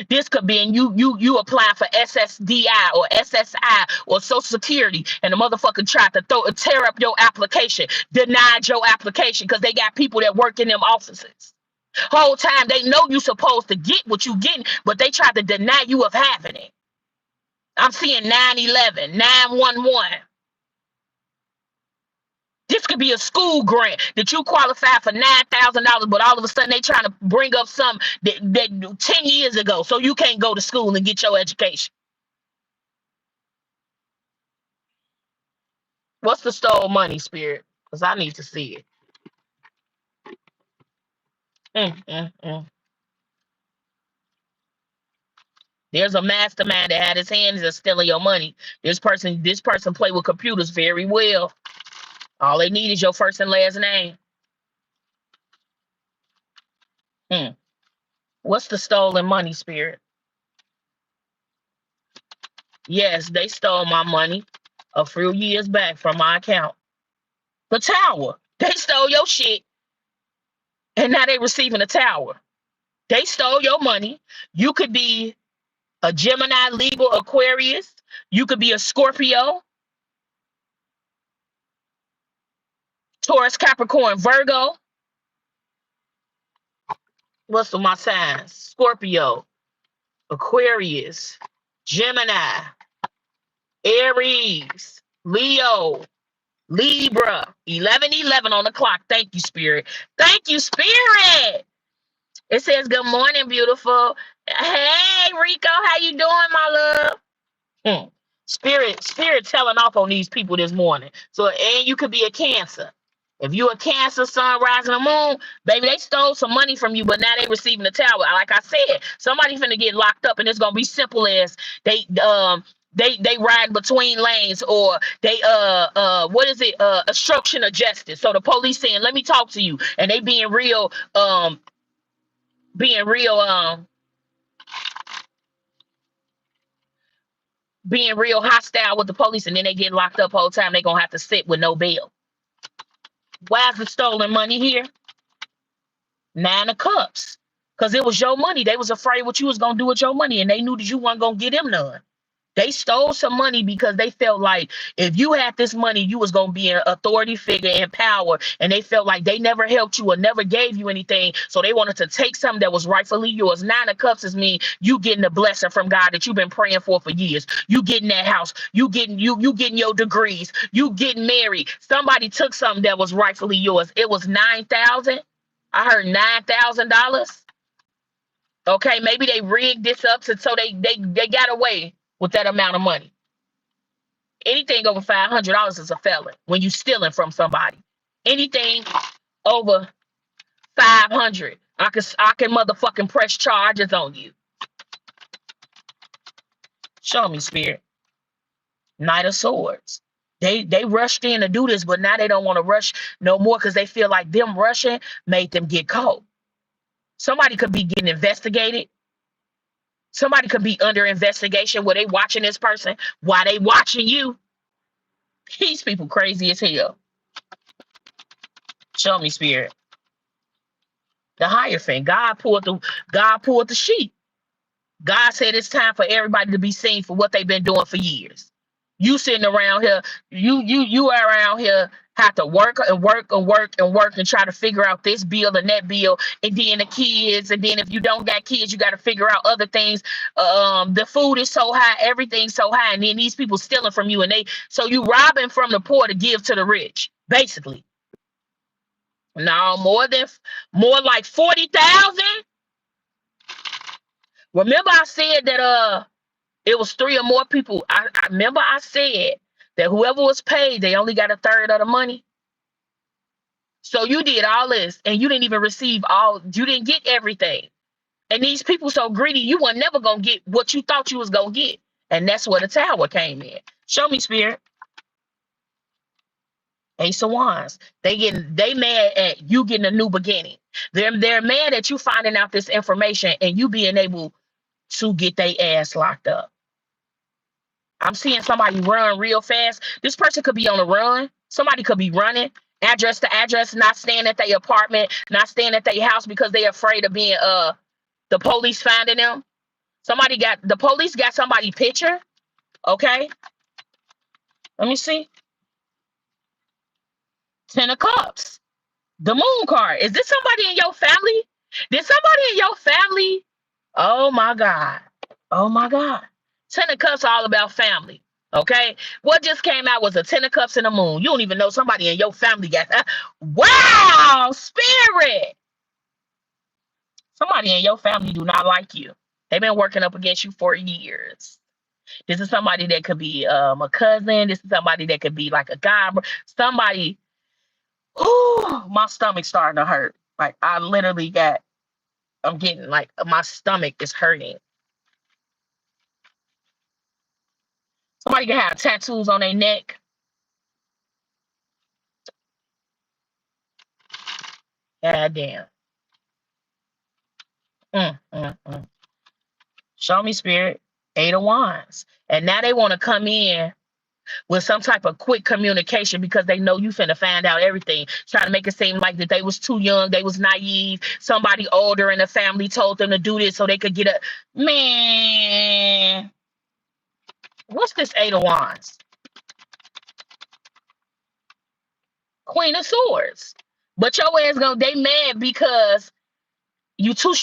This could be in you applying for SSDI or SSI or Social Security, and the motherfucker tried to tear up your application, denied your application because they got people that work in them offices. Whole time they know you supposed to get what you getting, but they tried to deny you of having it. I'm seeing 911, 911. This could be a school grant that you qualify for $9,000, but all of a sudden they trying to bring up something that 10 years ago, so you can't go to school and get your education. What's the stole money, spirit? Because I need to see it. Mm, mm, mm. There's a mastermind that had his hands in stealing your money. This person play with computers very well. All they need is your first and last name. Mm. What's the stolen money, spirit? Yes, they stole my money a few years back from my account. The tower. They stole your shit, and now they receiving a tower. They stole your money. You could be a Gemini, Libra, Aquarius. You could be a Scorpio, Taurus, Capricorn, Virgo. What's my signs? Scorpio, Aquarius, Gemini, Aries, Leo, Libra. 11:11 on the clock. Thank you, Spirit. Thank you, Spirit. It says, good morning, beautiful. Hey, Rico, how you doing, my love? Spirit telling off on these people this morning. So, and you could be a Cancer. If you a Cancer, sun, rising, and moon, baby, they stole some money from you, but now they receiving the tower. Like I said, somebody finna get locked up, and it's gonna be simple as they ride between lanes, or they what is it, obstruction of justice. So the police saying, let me talk to you, and they being real being real hostile with the police, and then they get locked up whole time. They gonna have to sit with no bail. Why is the stolen money here? 9 of Cups. Because it was your money. They was afraid what you was gonna do with your money, and they knew that you weren't gonna get them none. They stole some money because they felt like if you had this money, you was gonna be an authority figure and power, and they felt like they never helped you or never gave you anything, so they wanted to take something that was rightfully yours. 9 of Cups is mean you getting a blessing from God that you've been praying for years. You getting that house, you getting getting your degrees, you getting married. Somebody took something that was rightfully yours. It was 9,000. I heard $9,000. Okay, maybe they rigged this up so they got away with that amount of money. Anything over $500 is a felon when you stealing from somebody. Anything over 500, I can motherfucking press charges on you. Show me, Spirit. Knight of Swords. They rushed in to do this, but now they don't want to rush no more because they feel like them rushing made them get caught. Somebody could be getting investigated. Somebody could be under investigation where they watching this person while they watching you. These people crazy as hell. Show me, Spirit. The Hierophant. God pulled the sheep. God said it's time for everybody to be seen for what they've been doing for years. You sitting around here, you are around here have to work and work and work and work and try to figure out this bill and that bill, and then the kids, and then if you don't got kids, you got to figure out other things. The food is so high, everything's so high, and then these people stealing from you, and so you robbing from the poor to give to the rich, basically. No, more like 40,000. Remember I said that it was three or more people. I remember I said that whoever was paid, they only got a third of the money. So you did all this and you didn't even receive you didn't get everything. And these people so greedy, you were never gonna get what you thought you was gonna get. And that's where the tower came in. Show me, Spirit. Ace of Wands. They mad at you getting a new beginning. They're mad at you finding out this information and you being able to get their ass locked up. I'm seeing somebody run real fast. This person could be on a run. Somebody could be running address to address, not staying at their apartment, not staying at their house because they're afraid of being the police finding them. The police got somebody picture. Okay. Let me see. 10 of Cups. The Moon card. Is this somebody in your family? Did somebody in your family? Oh my God. Oh my God. 10 of Cups all about family. Okay. What just came out was a 10 of Cups and a Moon. You don't even know somebody in your family got that. Wow, Spirit. Somebody in your family do not like you. They've been working up against you for years. This is somebody that could be a cousin. This is somebody that could be like a guy. Somebody. Oh, my stomach's starting to hurt. Like I'm getting like my stomach is hurting. Somebody can have tattoos on their neck. God damn. Mm. Show me, Spirit. 8 of Wands. And now they want to come in with some type of quick communication because they know you finna find out everything. Trying to make it seem like that they was too young, they was naive. Somebody older in the family told them to do this so they could get a man. What's this 8 of Wands? Queen of Swords. But your ass they mad because you too,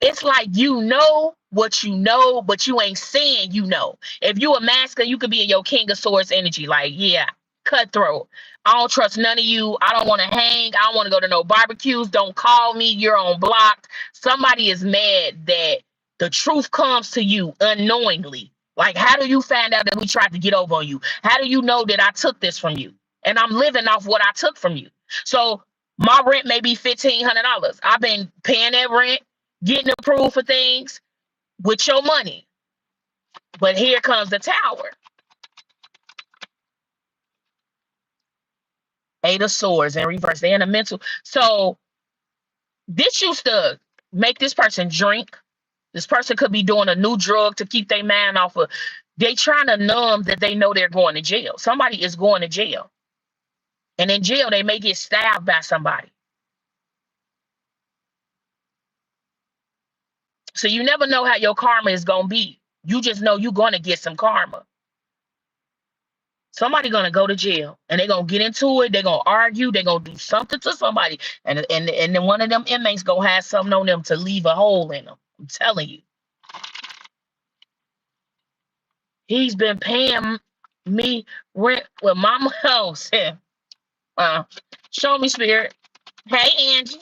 it's like you know what you know, but you ain't saying you know. If you a masculine, you could be in your King of Swords energy. Like, yeah, cutthroat. I don't trust none of you. I don't want to hang. I don't want to go to no barbecues. Don't call me. You're on blocked. Somebody is mad that the truth comes to you unknowingly. Like, how do you find out that we tried to get over on you? How do you know that I took this from you? And I'm living off what I took from you. So my rent may be $1,500. I've been paying that rent, getting approved for things with your money. But here comes the tower. 8 of Swords in reverse. They're in a mental. So this used to make this person drink. This person could be doing a new drug to keep their mind off of. They trying to numb that they know they're going to jail. Somebody is going to jail. And in jail, they may get stabbed by somebody. So you never know how your karma is going to be. You just know you're going to get some karma. Somebody going to go to jail and they're going to get into it. They're going to argue. They're going to do something to somebody. And then one of them inmates going to have something on them to leave a hole in them. I'm telling you. He's been paying me rent with mama house. Show me, Spirit. Hey, Angie.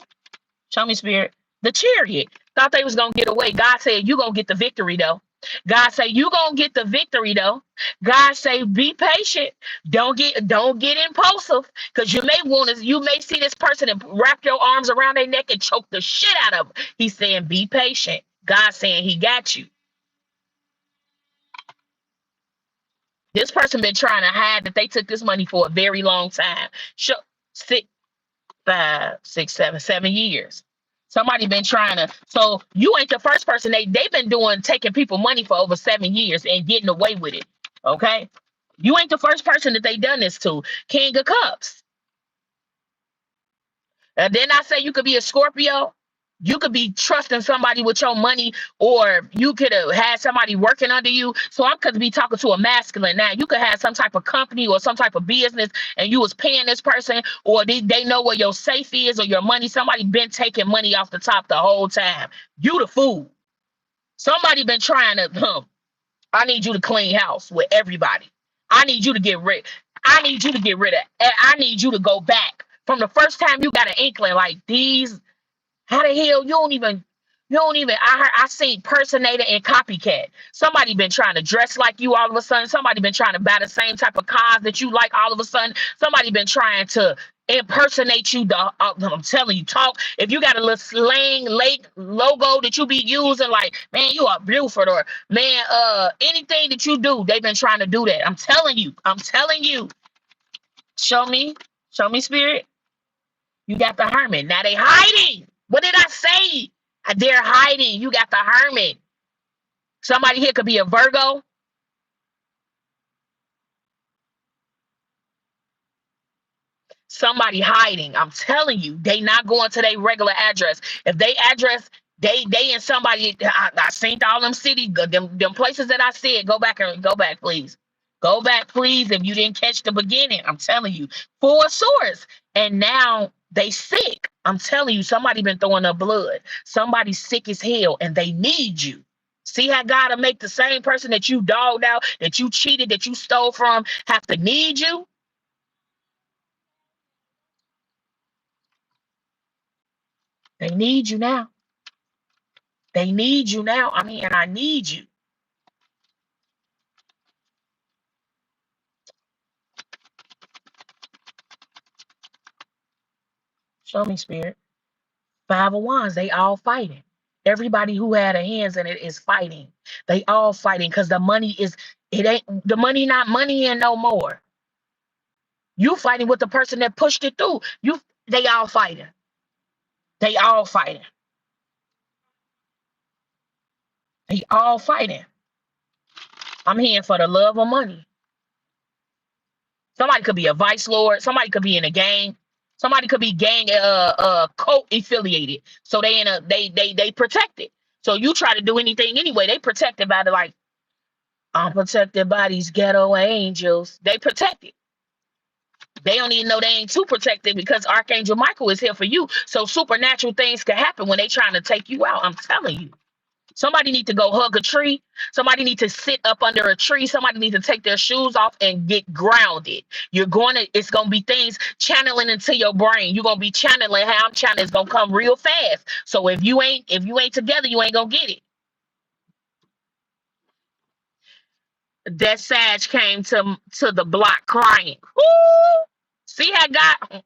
Show me, Spirit. The Chariot. Thought they was going to get away. God said, you going to get the victory, though. God say, you going to get the victory, though. God say, be patient. Don't get impulsive. Because you may see this person and wrap your arms around their neck and choke the shit out of them. He's saying, be patient. God saying he got you. This person been trying to hide that they took this money for a very long time. Sure, 6, 5, 6, 7, 7 years. Somebody been trying to. So you ain't the first person. They've been doing taking people money for over 7 years and getting away with it. Okay, you ain't the first person that they done this to. King of Cups. And then I say you could be a Scorpio. You could be trusting somebody with your money, or you could have had somebody working under you. So I'm could be talking to a masculine now. You could have some type of company or some type of business, and you was paying this person, or they know where your safe is or your money. Somebody been taking money off the top the whole time. You the fool. Somebody been trying to. I need you to clean house with everybody. I need you to get rid. I need you to get rid of. I need you to go back from the first time you got an inkling like these. How the hell you don't even I seen personator and copycat. Somebody been trying to dress like you all of a sudden. Somebody been trying to buy the same type of cars that you like all of a sudden. Somebody been trying to impersonate you. I'm telling you, talk. If you got a little slang lake logo that you be using, like, man, you are Buford, or man, anything that you do, they've been trying to do that. I'm telling you. I'm telling you. Show me. Show me, spirit. You got the hermit. Now they hiding. What did I say? They're hiding. You got the hermit. Somebody here could be a Virgo. Somebody hiding. I'm telling you, they not going to their regular address. If they address, they and somebody. I seen all them cities, them places that I said. Go back, please. Go back, please. If you didn't catch the beginning, I'm telling you, 4 of Swords, and now they sick. I'm telling you, somebody been throwing up blood. Somebody's sick as hell, and they need you. See how God will make the same person that you dogged out, that you cheated, that you stole from, have to need you. They need you now. They need you now. I mean, and I need you. Show me, spirit. 5 of Wands, they all fighting. Everybody who had a hands in it is fighting. They all fighting because the money is, it ain't the money, not money in no more. You fighting with the person that pushed it through. They all fighting. They all fighting. They all fighting. I'm here for the love of money. Somebody could be a vice lord. Somebody could be in a gang. Somebody could be gang cult affiliated. So they in a they protected. So you try to do anything anyway, they protected by the, like, I'm protected by these ghetto angels. They protected. They don't even know they ain't too protected because Archangel Michael is here for you. So supernatural things can happen when they trying to take you out. I'm telling you. Somebody need to go hug a tree. Somebody need to sit up under a tree. Somebody need to take their shoes off and get grounded. It's gonna be things channeling into your brain. You're gonna be channeling how I'm channeling. It's gonna come real fast. So if you ain't together, you ain't gonna get it. That Sag came to the block crying. Woo! See how God,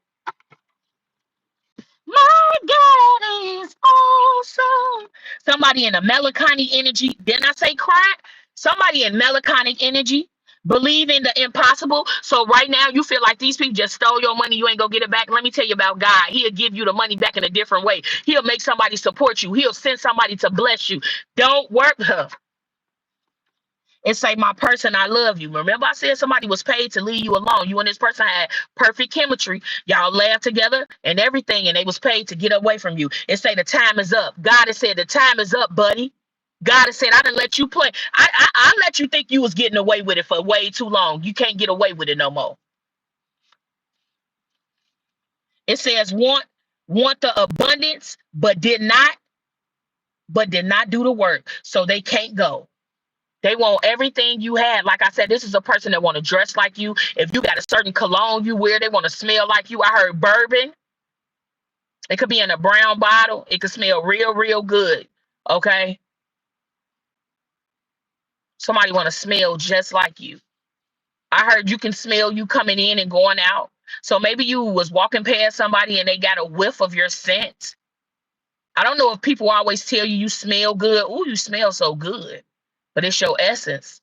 my God is awesome. Somebody in a melancholic energy. Didn't I say cry? Somebody in melancholic energy, believe in the impossible. So right now you feel like these people just stole your money. You ain't gonna get it back. Let me tell you about God. He'll give you the money back in a different way. He'll make somebody support you. He'll send somebody to bless you. Don't work. And say, my person, I love you. Remember, I said somebody was paid to leave you alone. You and this person had perfect chemistry. Y'all laughed together and everything, and they was paid to get away from you and say the time is up. God has said the time is up, buddy. God has said, I didn't let you play. I let you think you was getting away with it for way too long. You can't get away with it no more. It says want the abundance, but did not do the work. So they can't go. They want everything you had. Like I said, this is a person that want to dress like you. If you got a certain cologne you wear, they want to smell like you. I heard bourbon. It could be in a brown bottle. It could smell real, real good. Okay. Somebody want to smell just like you. I heard you can smell you coming in and going out. So maybe you was walking past somebody and they got a whiff of your scent. I don't know if people always tell you you smell good. Ooh, you smell so good. But it's your essence.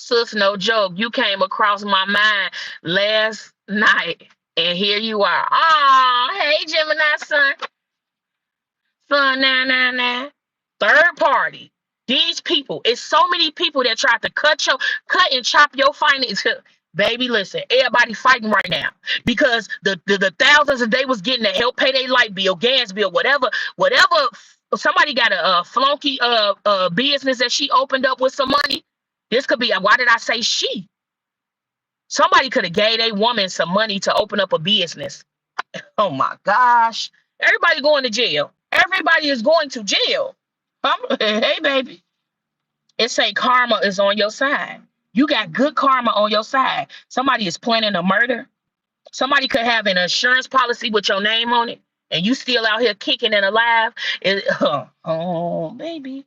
Sis, no joke. You came across my mind last night, and here you are. Oh, hey, Gemini son. Son, nah. Third party. These people, it's so many people that try to cut and chop your finances. Baby, listen, everybody fighting right now because the thousands that they was getting to help pay their light bill, gas bill, whatever. Somebody got a, flunky business that she opened up with some money. This could be. Why did I say she? Somebody could have gave a woman some money to open up a business. Oh my gosh. Everybody going to jail. Everybody is going to jail. Hey, baby. It say karma is on your side. You got good karma on your side. Somebody is planning a murder. Somebody could have an insurance policy with your name on it, and you still out here kicking and alive. Oh, baby.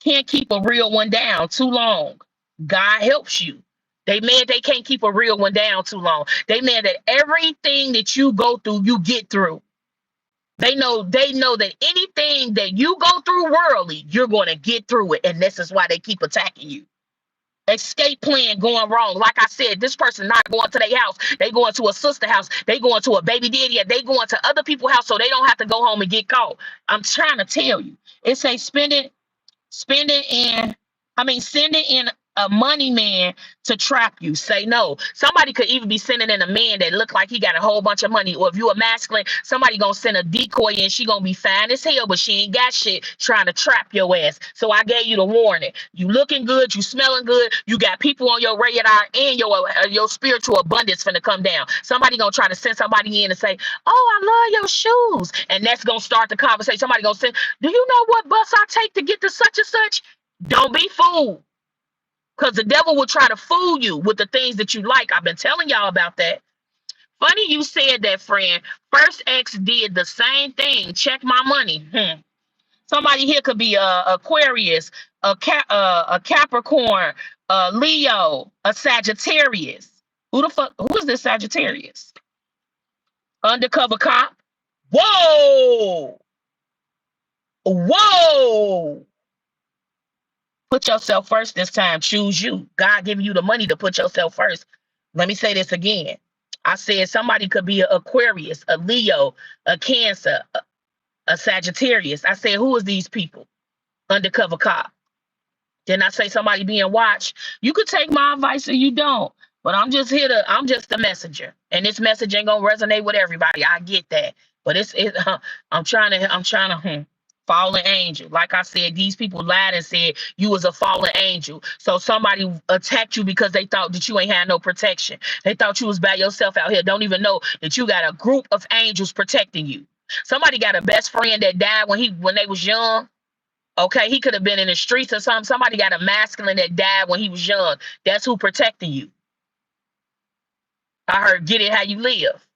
Can't keep a real one down too long. God helps you. They mad they can't keep a real one down too long. They mad that everything that you go through, you get through. They know that anything that you go through worldly, you're going to get through it. And this is why they keep attacking you. Escape plan going wrong. Like I said, this person not going to their house. They going to a sister house. They going to a baby daddy. They going to other people's house so they don't have to go home and get caught. I'm trying to tell you. It say spending in sending in a money man to trap you. Say no. Somebody could even be sending in a man that look like he got a whole bunch of money. Or if you a masculine, somebody gonna send a decoy and she gonna be fine as hell, but she ain't got shit trying to trap your ass. So I gave you the warning. You looking good, you smelling good, you got people on your radar, and your spiritual abundance finna come down. Somebody gonna try to send somebody in and say, oh, I love your shoes. And that's gonna start the conversation. Somebody gonna say, do you know what bus I take to get to such and such? Don't be fooled. Because the devil will try to fool you with the things that you like. I've been telling y'all about that. Funny you said that, friend. First X did the same thing. Check my money. Somebody here could be a Aquarius, a Capricorn, a Leo, a Sagittarius. Who the fuck? Who is this Sagittarius? Undercover cop. Whoa! Whoa! Put yourself first this time. Choose you. God giving you the money to put yourself first. Let me say this again. I said somebody could be an Aquarius, a Leo, a Cancer, a Sagittarius. I said, who is these people? Undercover cop. Then I say somebody being watched. You could take my advice or you don't. But I'm just a messenger. And this message ain't gonna resonate with everybody. I get that. But I'm trying to fallen angel. Like I said, these people lied and said you was a fallen angel. So somebody attacked you because they thought that you ain't had no protection. They thought you was by yourself out here. Don't even know that you got a group of angels protecting you. Somebody got a best friend that died when they was young. Okay, he could have been in the streets or something. Somebody got a masculine that died when he was young. That's who protecting you. I heard get it how you live.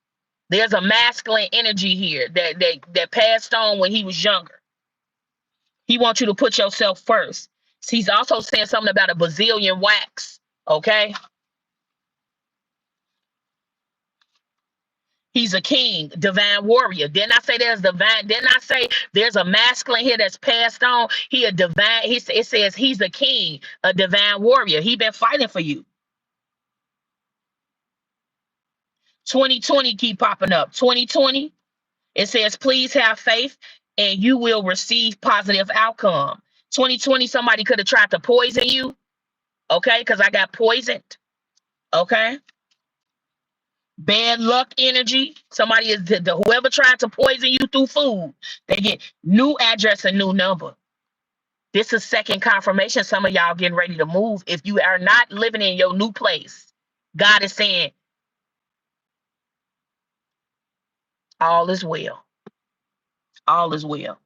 There's a masculine energy here that passed on when he was younger. He wants you to put yourself first. He's also saying something about a bazillion wax. Okay. He's a king, divine warrior. Didn't I say there's divine? Didn't I say there's a masculine here that's passed on? He a divine. It says he's a king, a divine warrior. He been fighting for you. 2020 keep popping up. 2020. It says, please have faith and you will receive positive outcome. 2020, somebody could have tried to poison you. Okay, because I got poisoned. Okay. Bad luck energy. Somebody is whoever tried to poison you through food. They get new address and new number. This is second confirmation. Some of y'all getting ready to move. If you are not living in your new place, God is saying, all is well. All is well.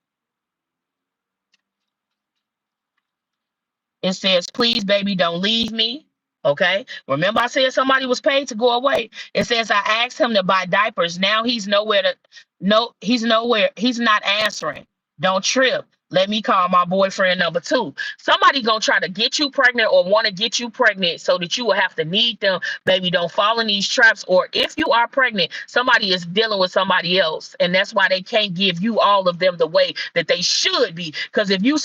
It says, please, baby, don't leave me. Okay. Remember, I said somebody was paid to go away. It says I asked him to buy diapers. Now he's nowhere to no, he's nowhere. He's not answering. Don't trip. Let me call my boyfriend number two. Somebody gonna try to get you pregnant or want to get you pregnant so that you will have to need them. Baby, don't fall in these traps. Or if you are pregnant, somebody is dealing with somebody else, and that's why they can't give you all of them the way that they should be. Because if you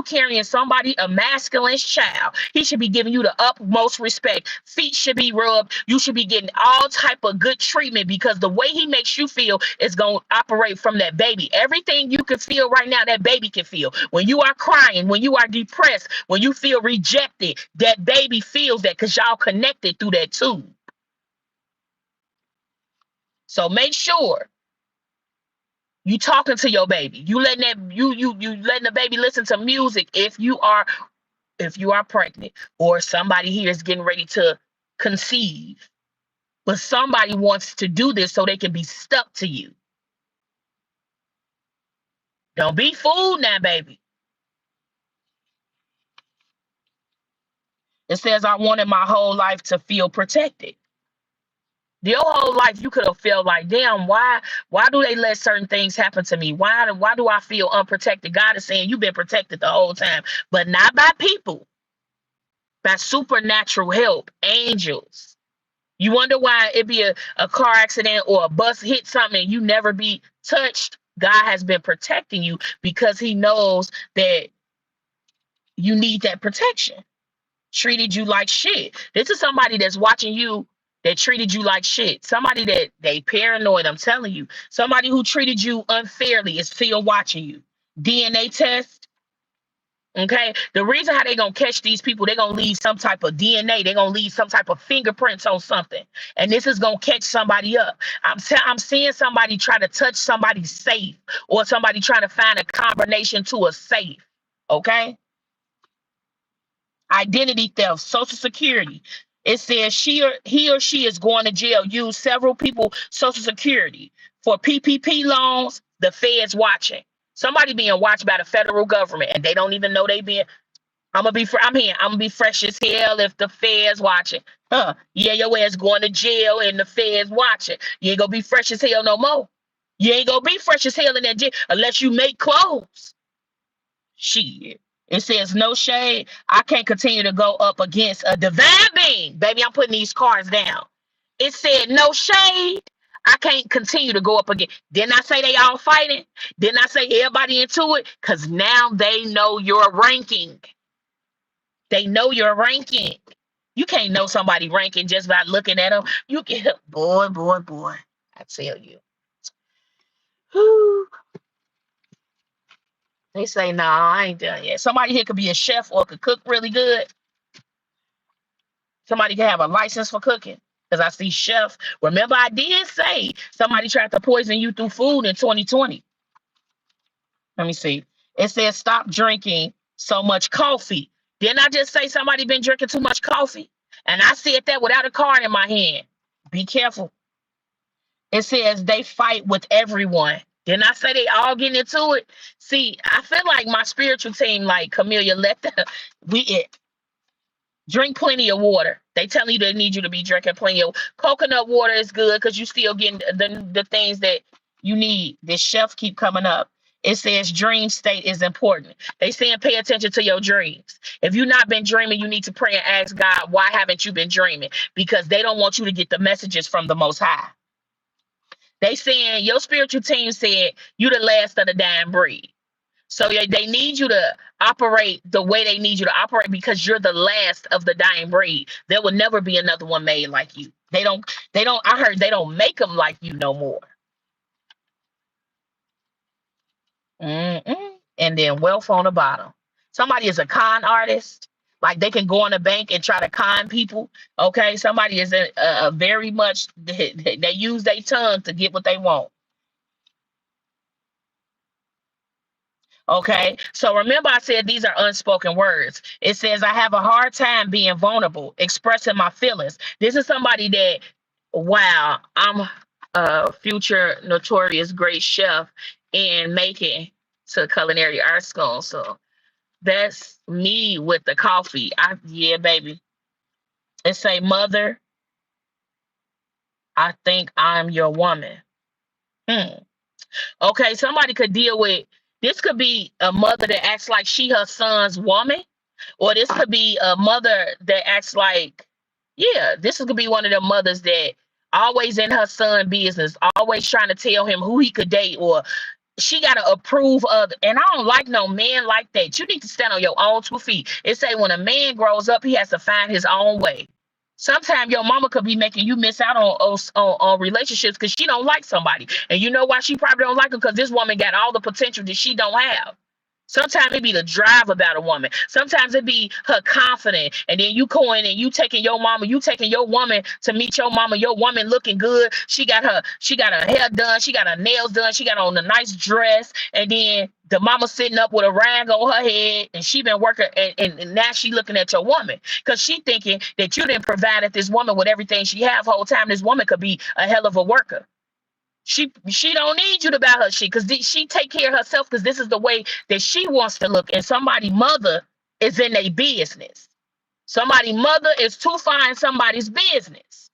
carrying somebody a masculine child, he should be giving you the utmost respect. Feet should be rubbed. You should be getting all type of good treatment because the way he makes you feel is gonna operate from that baby. Everything you can feel right now, that baby can feel. When you are crying, when you are depressed, when you feel rejected, that baby feels that because y'all connected through that tube. So make sure you talking to your baby. You letting that you letting the baby listen to music if you are pregnant or somebody here is getting ready to conceive. But somebody wants to do this so they can be stuck to you. Don't be fooled now, baby. It says I wanted my whole life to feel protected. Your whole life you could have felt like, damn, why do they let certain things happen to me? Why do I feel unprotected? God is saying you've been protected the whole time, but not by people, by supernatural help, angels. You wonder why it be a car accident or a bus hit something and you never be touched. God has been protecting you because he knows that you need that protection. Treated you like shit. This is somebody that's watching you that treated you like shit. Somebody that they paranoid, I'm telling you. Somebody who treated you unfairly is still watching you. DNA test. Okay. The reason how they gonna catch these people, they gonna leave some type of DNA, they gonna leave some type of fingerprints on something. And this is gonna catch somebody up. I'm seeing somebody try to touch somebody's safe or somebody trying to find a combination to a safe. Okay. Identity theft, social security. It says he or she is going to jail. Use several people social security for PPP loans. The Fed's watching. Somebody being watched by the federal government, and they don't even know they being. I'm here. I'm gonna be fresh as hell if the Fed's watching. Huh? Yeah, your ass going to jail, and the Fed's watching. You ain't gonna be fresh as hell no more. You ain't gonna be fresh as hell in that jail unless you make clothes. Shit. It says no shade. I can't continue to go up against a divine being. Baby, I'm putting these cards down. It said no shade. I can't continue to go up again. Didn't I say they all fighting? Didn't I say everybody into it? Because now they know your ranking. They know your ranking. You can't know somebody ranking just by looking at them. You can, boy. I tell you. Whew. They say, nah, I ain't done yet. Somebody here could be a chef or could cook really good. Somebody can have a license for cooking. Because I see chef. Remember, I did say somebody tried to poison you through food in 2020. Let me see. It says stop drinking so much coffee. Didn't I just say somebody been drinking too much coffee? And I said that without a card in my hand. Be careful. It says they fight with everyone. Didn't I say they all getting into it? See, I feel like my spiritual team, like Camillia, let the we drink plenty of water. They tell you they need you to be drinking plenty of coconut water is good because you still getting the things that you need. This chef keep coming up. It says dream state is important. They saying pay attention to your dreams. If you've not been dreaming, you need to pray and ask God, why haven't you been dreaming? Because they don't want you to get the messages from the Most High. They saying your spiritual team said you the last of the dying breed. So they need you to operate the way they need you to operate because you're the last of the dying breed. There will never be another one made like you. I heard they don't make them like you no more. Mm-mm. And then wealth on the bottom. Somebody is a con artist. Like they can go in a bank and try to con people. Okay. Somebody is a very much, they use their tongue to get what they want. Okay. So remember, I said these are unspoken words. It says, I have a hard time being vulnerable, expressing my feelings. This is somebody that, wow, I'm a future notorious great chef and making to culinary art school. So that's me with the coffee. Yeah, baby. It say, mother, I think I'm your woman. Hmm. Okay, somebody could deal with This could be a mother that acts like she her son's woman, or this could be a mother that acts like, yeah, this could be one of the mothers that always in her son business, always trying to tell him who he could date, or she gotta approve of. And I don't like no man like that. You need to stand on your own 2 feet. It say when a man grows up, he has to find his own way. Sometimes your mama could be making you miss out on relationships because she don't like somebody, and you know why she probably don't like him, because this woman got all the potential that she don't have. Sometimes it be the drive about a woman. Sometimes it be her confident. And then you going and you taking your mama, you taking your woman to meet your mama, your woman looking good. She got her hair done, she got her nails done, she got on a nice dress, and then the mama sitting up with a rag on her head, and she been working, and now she looking at your woman. Because she thinking that you didn't provided this woman with everything she have whole time. This woman could be a hell of a worker. She don't need you to buy her shit, because she take care of herself, because this is the way that she wants to look. And somebody mother is in a business. Somebody mother is to find somebody's business.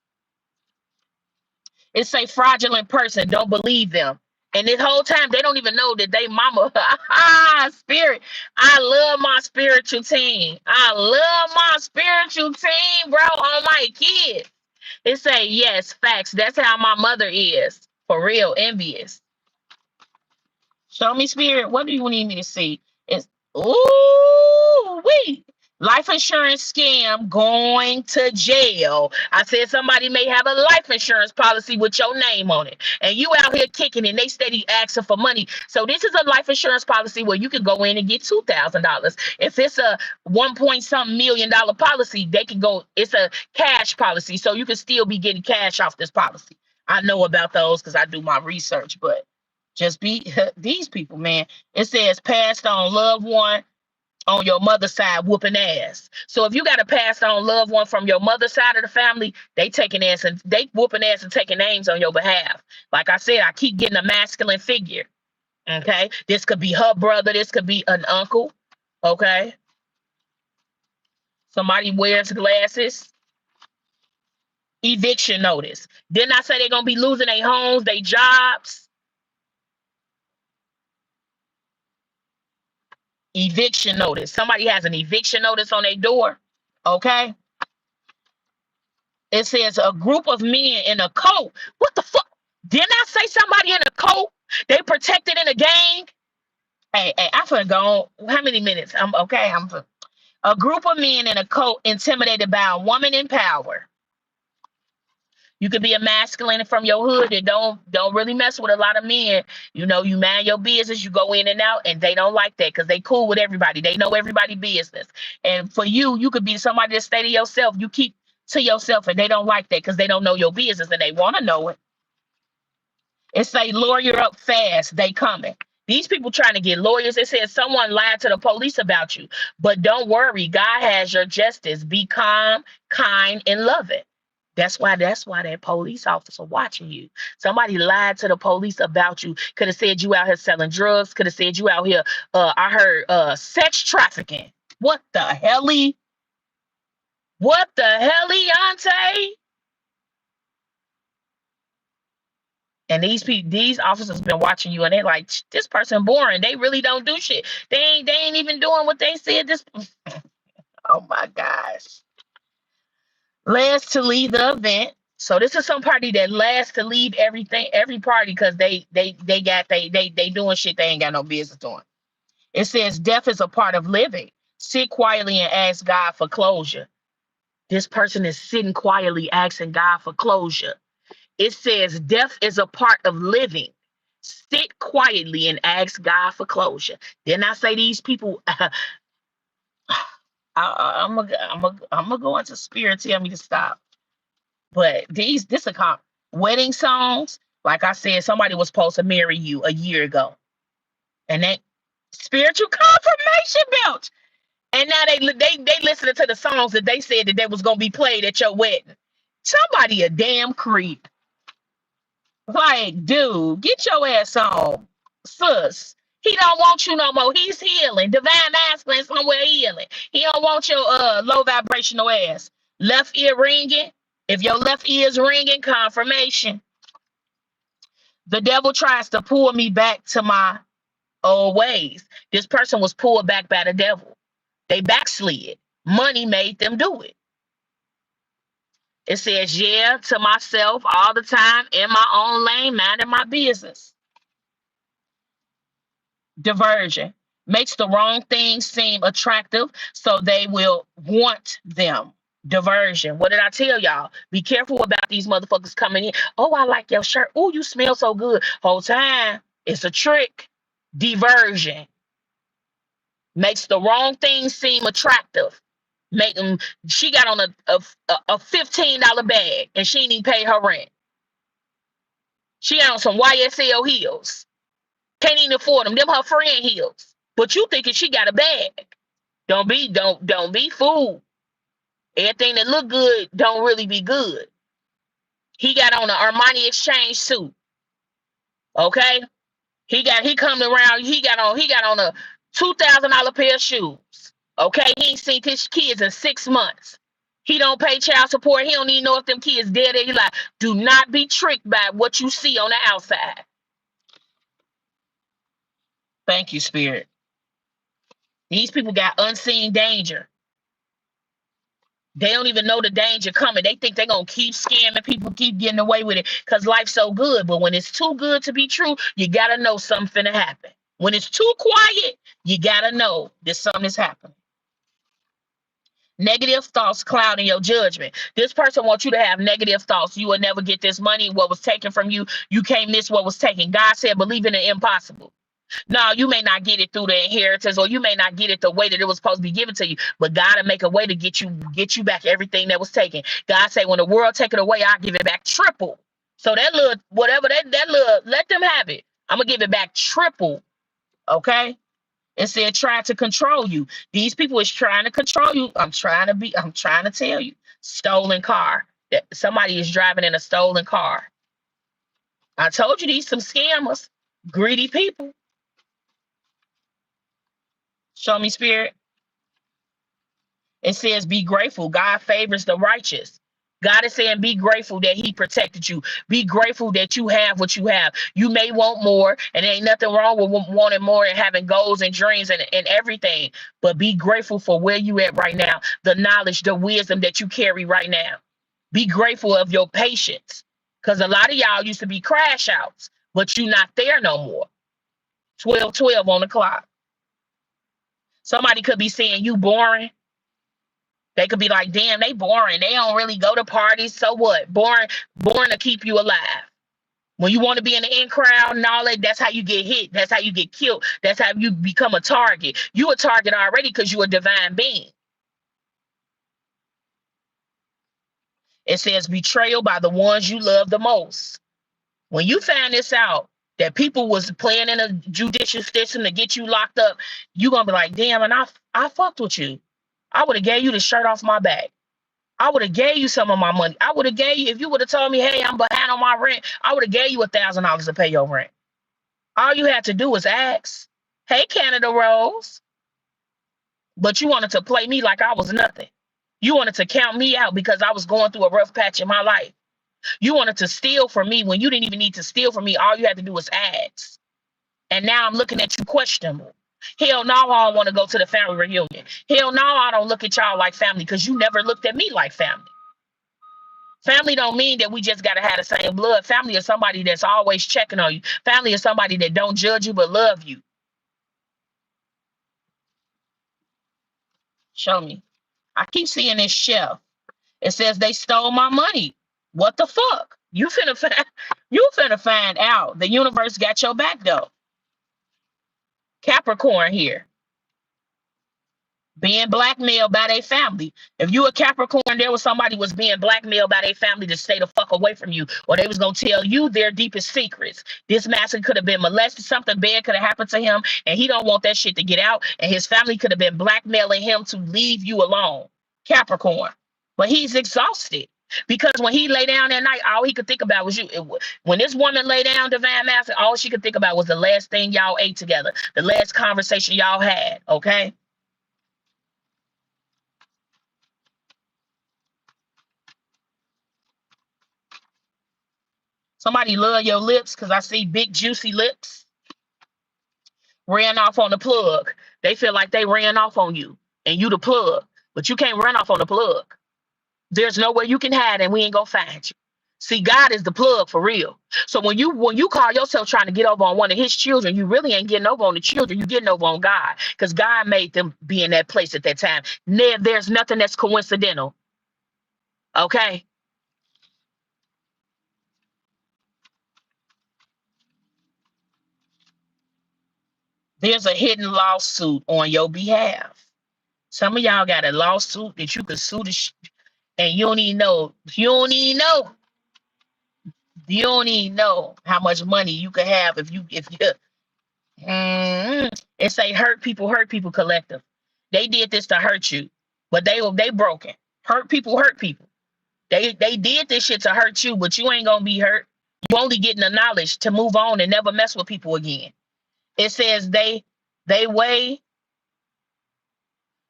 It's a fraudulent person. Don't believe them. And this whole time they don't even know that they mama. Spirit. I love my spiritual team. I love my spiritual team, bro. On my kids. It say yes, facts. That's how my mother is. For real, envious. Show me, spirit. What do you need me to see? It's ooh wee. Life insurance scam, going to jail. I said somebody may have a life insurance policy with your name on it, and you out here kicking, and they steady asking for money. So this is a life insurance policy where you can go in and get $2,000. If it's a 1 point something million policy, they can go. It's a cash policy, so you can still be getting cash off this policy. I know about those because I do my research, but just be these people, man. It says passed on loved one on your mother's side whooping ass. So if you got a passed on loved one from your mother's side of the family, they taking ass and they whooping ass and taking names on your behalf. Like I said, I keep getting a masculine figure. Okay. This could be her brother. This could be an uncle. Okay. Somebody wears glasses. Eviction notice. Didn't I say they're going to be losing their homes, their jobs? Eviction notice. Somebody has an eviction notice on their door. Okay. It says a group of men in a coat. What the fuck? Didn't I say somebody in a coat? They protected in a gang? Hey, I finna go on. How many minutes? I'm okay. A group of men in a coat intimidated by a woman in power. You could be a masculine from your hood and don't really mess with a lot of men. You know, you mind your business, you go in and out, and they don't like that because they cool with everybody. They know everybody's business. And for you, you could be somebody that stay to yourself. You keep to yourself, and they don't like that because they don't know your business and they want to know it. It's a lawyer up fast. They coming. These people trying to get lawyers. It says someone lied to the police about you, but don't worry. God has your justice. Be calm, kind, and loving. That's why that police officer watching you. Somebody lied to the police about you. Could have said you out here selling drugs. Could have said you out here. I heard sex trafficking. What the helly? What the helly, auntie? And these officers been watching you, and they're like, this person boring. They really don't do shit. They ain't even doing what they said. This. Oh my gosh. Last to leave the event. So this is some party that last to leave every party because they doing shit they ain't got no business doing. It says death is a part of living. Sit quietly and ask God for closure. This person is sitting quietly asking God for closure. It says death is a part of living. Sit quietly and ask God for closure. Then I say these people, I'm gonna go into spirit. Tell me to stop. But this account wedding songs. Like I said, somebody was supposed to marry you a year ago, and that spiritual confirmation belch. And now they listening to the songs that they said that they was gonna be played at your wedding. Somebody a damn creep. Like, dude, get your ass on, sis. He don't want you no more. He's healing. Divine masculine somewhere healing. He don't want your low vibrational ass. Left ear ringing. If your left ear is ringing, confirmation. The devil tries to pull me back to my old ways. This person was pulled back by the devil. They backslid. Money made them do it. It says, yeah, to myself all the time in my own lane, minding my business. Diversion makes the wrong things seem attractive, so they will want them. Diversion. What did I tell y'all? Be careful about these motherfuckers coming in. Oh, I like your shirt. Oh, you smell so good. Whole time, it's a trick. Diversion makes the wrong things seem attractive. Make them. She got on a $15 bag and she ain't even pay her rent. She got on some YSL heels. Can't even afford them. Them her friend heels. But you thinking she got a bag. Don't be fooled. Everything that look good don't really be good. He got on an Armani exchange suit. Okay? He coming around, he got on a $2,000 pair of shoes. Okay? He ain't seen his kids in 6 months. He don't pay child support. He don't even know if them kids dead. He like, do not be tricked by what you see on the outside. Thank you, Spirit. These people got unseen danger. They don't even know the danger coming. They think they're gonna keep scamming people, keep getting away with it because life's so good. But when it's too good to be true, you gotta know something finna happen. When it's too quiet, you gotta know that something is happening. Negative thoughts clouding your judgment. This person wants you to have negative thoughts. You will never get this money. What was taken from you, you can't miss what was taken. God said, believe in the impossible. No, you may not get it through the inheritance, or you may not get it the way that it was supposed to be given to you. But God will make a way to get you back everything that was taken. God say, when the world take it away, I'll give it back triple. So that little whatever that little, let them have it. I'm gonna give it back triple. Okay. And said try to control you. These people is trying to control you. I'm trying to tell you. Stolen car. That somebody is driving in a stolen car. I told you these some scammers, greedy people. Show me, Spirit. It says, be grateful. God favors the righteous. God is saying, be grateful that he protected you. Be grateful that you have what you have. You may want more, and there ain't nothing wrong with wanting more and having goals and dreams and everything. But be grateful for where you at right now, the knowledge, the wisdom that you carry right now. Be grateful of your patience. Because a lot of y'all used to be crash outs, but you not there no more. 12:12 on the clock. Somebody could be saying you boring. They could be like, damn, they boring. They don't really go to parties. So what? Boring to keep you alive. When you want to be in the in crowd and all that, that's how you get hit. That's how you get killed. That's how you become a target. You a target already because you a divine being. It says betrayal by the ones you love the most. When you find this out, that people was playing in a judicial system to get you locked up, you gonna be like, damn, and I fucked with you. I would have gave you the shirt off my back. I would have gave you some of my money. I would have gave you, if you would have told me, hey, I'm behind on my rent, I would have gave you $1,000 to pay your rent. All you had to do was ask, hey, Canada Rose. But you wanted to play me like I was nothing. You wanted to count me out because I was going through a rough patch in my life. You wanted to steal from me when you didn't even need to steal from me. All you had to do was ask. And now I'm looking at you questionable. Hell no, I don't want to go to the family reunion. Hell no, I don't look at y'all like family because you never looked at me like family. Family don't mean that we just gotta have the same blood. Family is somebody that's always checking on you. Family is somebody that don't judge you but love you. Show me. I keep seeing this chef. It says they stole my money. What the fuck? You finna find out. The universe got your back though. Capricorn here. Being blackmailed by their family. If you a Capricorn, there was somebody was being blackmailed by their family to stay the fuck away from you, or they was gonna tell you their deepest secrets. This master could have been molested, something bad could have happened to him, and he don't want that shit to get out. And his family could have been blackmailing him to leave you alone, Capricorn. But he's exhausted because when he lay down that night, all he could think about was you. When this woman lay down, divine master, all she could think about was the last thing y'all ate together, the last conversation y'all had. Okay. Somebody love your lips because I see big juicy lips. ran off on the plug. They feel like they ran off on you and you the plug, but you can't run off on the plug. There's nowhere you can hide and we ain't gonna find you. See, God is the plug for real. So when you call yourself trying to get over on one of his children, you really ain't getting over on the children, you getting over on God. Because God made them be in that place at that time. There's nothing that's coincidental. Okay. There's a hidden lawsuit on your behalf. Some of y'all got a lawsuit that you could sue and you don't even know. You don't even know. You don't even know how much money you could have if you it's a hurt people collective. They did this to hurt you, but they broken. Hurt people hurt people. They did this shit to hurt you, but you ain't gonna be hurt. You only getting the knowledge to move on and never mess with people again. It says they weigh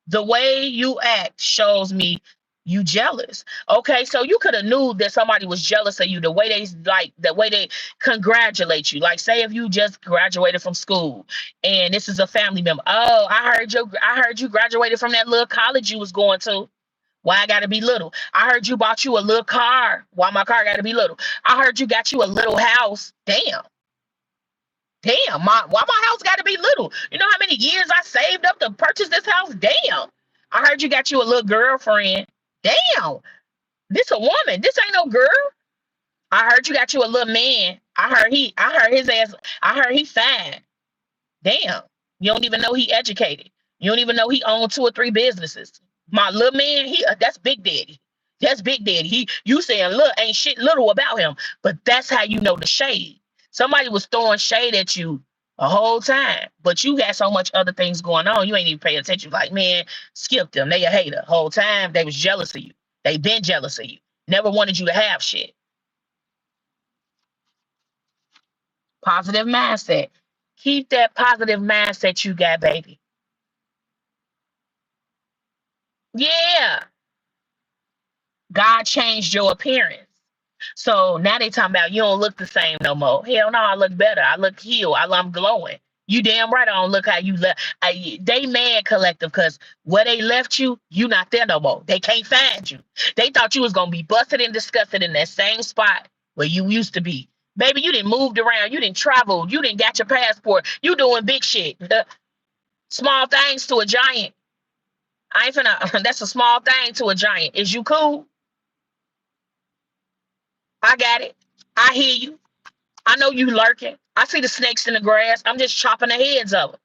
the way you act shows me you jealous. Okay, so you could have knew that somebody was jealous of you, the way they congratulate you. Like, say if you just graduated from school and this is a family member. Oh, I heard you graduated from that little college you was going to. Why I gotta be little? I heard you bought you a little car. Why my car gotta be little? I heard you got you a little house. Damn, why my house got to be little? You know how many years I saved up to purchase this house? Damn. I heard you got you a little girlfriend. Damn. This a woman. This ain't no girl. I heard you got you a little man. I heard his ass, I heard he fine. Damn. You don't even know he educated. You don't even know he owned 2 or 3 businesses. My little man, that's Big Daddy. That's Big Daddy. You saying look, ain't shit little about him, but that's how you know the shade. Somebody was throwing shade at you the whole time, but you got so much other things going on, you ain't even pay attention. Like, man, skip them. They a hater. Whole time they was jealous of you. They been jealous of you. Never wanted you to have shit. Positive mindset. Keep that positive mindset you got, baby. Yeah. God changed your appearance. So now they talking about you don't look the same no more. Hell no, I look better. I look healed. I'm glowing. You damn right I don't look how you left. They mad collective because where they left you, you not there no more. They can't find you. They thought you was gonna be busted and disgusted in that same spot where you used to be. Baby, you didn't moved around. You didn't travel. You didn't got your passport. You doing big shit. Small things to a giant. I ain't finna. That's a small thing to a giant. Is you cool? I got it. I hear you. I know you lurking. I see the snakes in the grass. I'm just chopping the heads of them.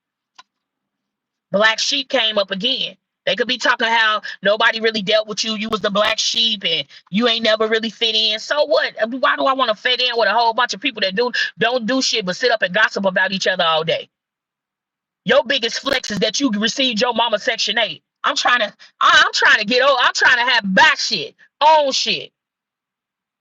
Black sheep came up again. They could be talking how nobody really dealt with you. You was the black sheep and you ain't never really fit in. So what? Why do I want to fit in with a whole bunch of people that don't do shit but sit up and gossip about each other all day? Your biggest flex is that you received your mama Section 8. I'm trying to get old. I'm trying to have back shit, own shit.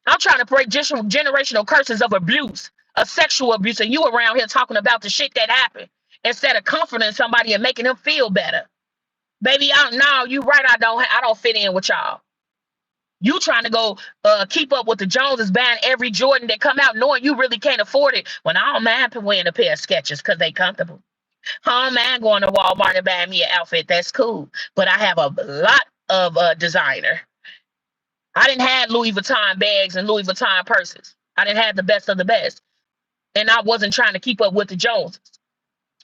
I'm trying to break generational curses of abuse, of sexual abuse, and you around here talking about the shit that happened instead of comforting somebody and making them feel better. Baby, no, you right. I don't fit in with y'all. You trying to go keep up with the Joneses, buying every Jordan that come out, knowing you really can't afford it. When I don't mind wearing a pair of Skechers because they comfortable. I don't mind going to Walmart and buying me an outfit. That's cool. But I have a lot of designer. I didn't have Louis Vuitton bags and Louis Vuitton purses. I didn't have the best of the best. And I wasn't trying to keep up with the Joneses.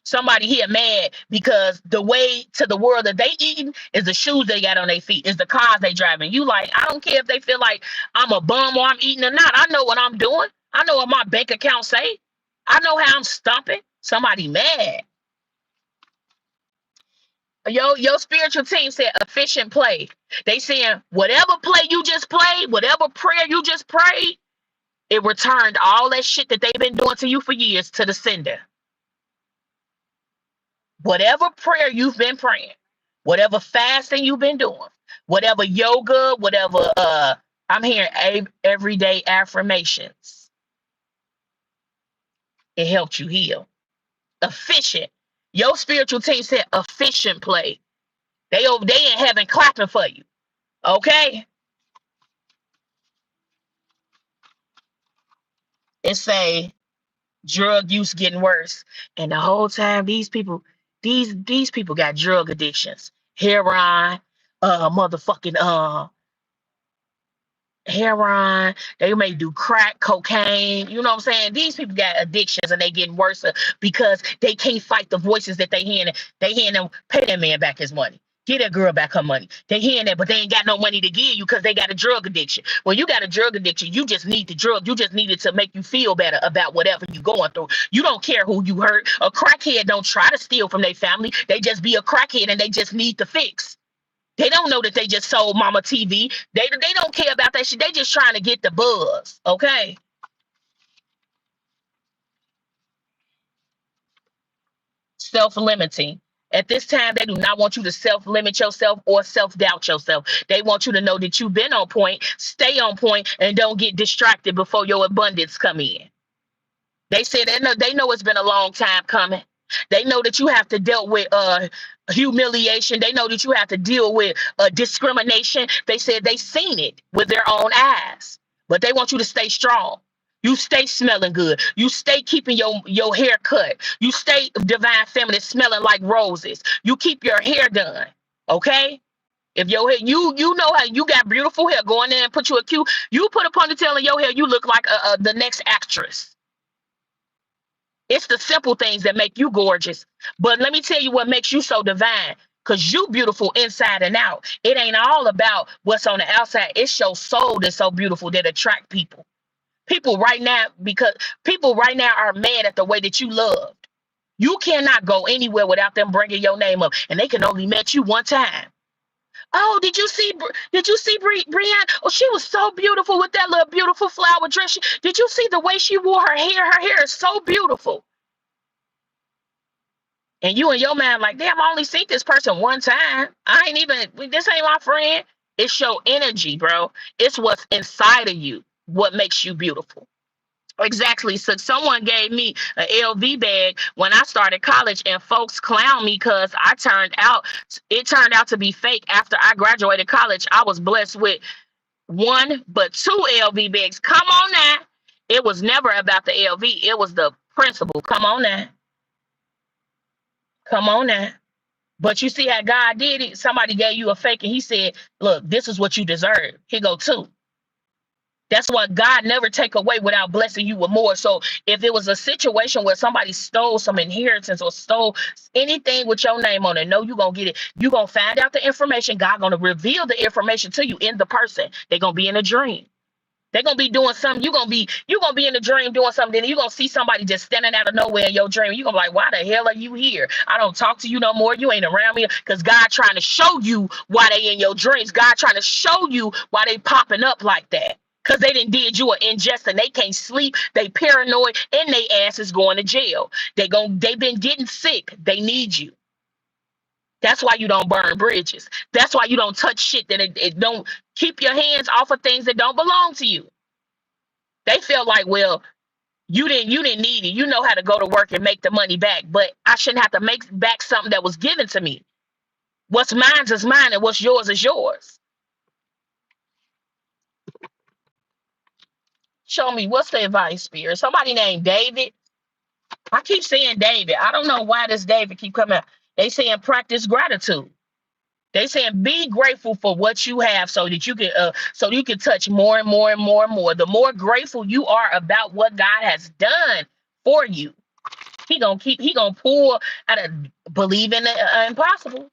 Somebody here mad because the way to the world that they eating is the shoes they got on their feet, is the cars they driving. You like, I don't care if they feel like I'm a bum or I'm eating or not. I know what I'm doing. I know what my bank account say. I know how I'm stumping. Somebody mad. Your spiritual team said efficient play. They saying whatever play you just played, whatever prayer you just prayed, it returned all that shit that they've been doing to you for years to the sender. Whatever prayer you've been praying, whatever fasting you've been doing, whatever yoga, whatever I'm hearing everyday affirmations, it helped you heal. Efficient. Your spiritual team said efficient play. They in heaven clapping for you. Okay? It say Drug use getting worse. And the whole time these people got drug addictions. Heroin, motherfucking heroin, they may do crack, cocaine, you know what I'm saying? These people got addictions and they getting worse because they can't fight the voices that they hearing them pay that man back his money. Get that girl back her money. They hearing that, but they ain't got no money to give you because they got a drug addiction. When you got a drug addiction, you just need the drug. You just need it to make you feel better about whatever you going through. You don't care who you hurt. A crackhead don't try to steal from their family. They just be a crackhead and they just need the fix. They don't know that they just sold mama TV. They don't care about that shit. They just trying to get the buzz. Okay. Self-limiting. At this time, they do not want you to self-limit yourself or self-doubt yourself. They want you to know that you've been on point, stay on point, and don't get distracted before your abundance come in. They said they know it's been a long time coming. They know that you have to deal with humiliation. They know that you have to deal with discrimination. They said they seen it with their own eyes, but they want you to stay strong. You stay smelling good. You stay keeping your hair cut. You stay divine feminine, smelling like roses. You keep your hair done. Okay. If your hair, you know how you got beautiful hair, go in there and put you a cute. You put a ponytail in your hair, you look like the next actress. It's the simple things that make you gorgeous. But let me tell you what makes you so divine. Because you beautiful inside and out. It ain't all about what's on the outside. It's your soul that's so beautiful that attract people. Because people right now are mad at the way that you loved. You cannot go anywhere without them bringing your name up. And they can only met you one time. Oh, did you see Brianne? Oh, she was so beautiful with that little beautiful flower dress. Did you see the way she wore her hair? Her hair is so beautiful. And you in your mind like, damn, I only seen this person one time. This ain't my friend. It's your energy, bro. It's what's inside of you, what makes you beautiful. Exactly. So someone gave me an LV bag when I started college, and folks clown me because it turned out to be fake. After I graduated college, I was blessed with one, but two LV bags. Come on now. It was never about the LV. It was the principle. Come on now. Come on now. But you see how God did it? Somebody gave you a fake and he said, look, this is what you deserve. Here go two. That's why God never take away without blessing you with more. So if it was a situation where somebody stole some inheritance or stole anything with your name on it, no, you're going to get it. You're going to find out the information. God going to reveal the information to you in the person. They're going to be in a dream. They're gonna be doing something. You're gonna be in the dream doing something, then you're gonna see somebody just standing out of nowhere in your dream. You're gonna be like, why the hell are you here? I don't talk to you no more. You ain't around me. Because God trying to show you why they in your dreams. God trying to show you why they popping up like that. Because they didn't did you an injustice and they can't sleep. They paranoid and they ass is going to jail. They been getting sick. They need you. That's why you don't burn bridges. That's why you don't touch shit that it don't keep your hands off of things that don't belong to you. They feel like, well, you didn't need it. You know how to go to work and make the money back, but I shouldn't have to make back something that was given to me. What's mine is mine and what's yours is yours. Show me what's the advice, Spirit. Somebody named David. I keep saying David. I don't know why this David keep coming out. They saying practice gratitude. They saying be grateful for what you have so that you can touch more and more and more and more. The more grateful you are about what God has done for you, he gonna pull out of believe in the impossible.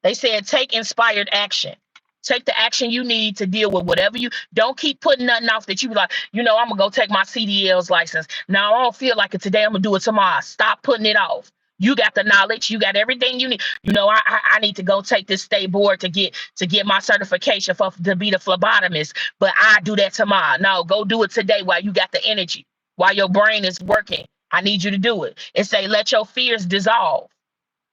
They said take inspired action. Take the action you need to deal with whatever you don't keep putting nothing off that you be like, I'm gonna go take my CDL's license. Now I don't feel like it today. I'm gonna do it tomorrow. Stop putting it off. You got the knowledge, you got everything you need. I need to go take this state board to get my certification to be the phlebotomist, but I do that tomorrow. No, go do it today while you got the energy, while your brain is working. I need you to do it. And say, let your fears dissolve.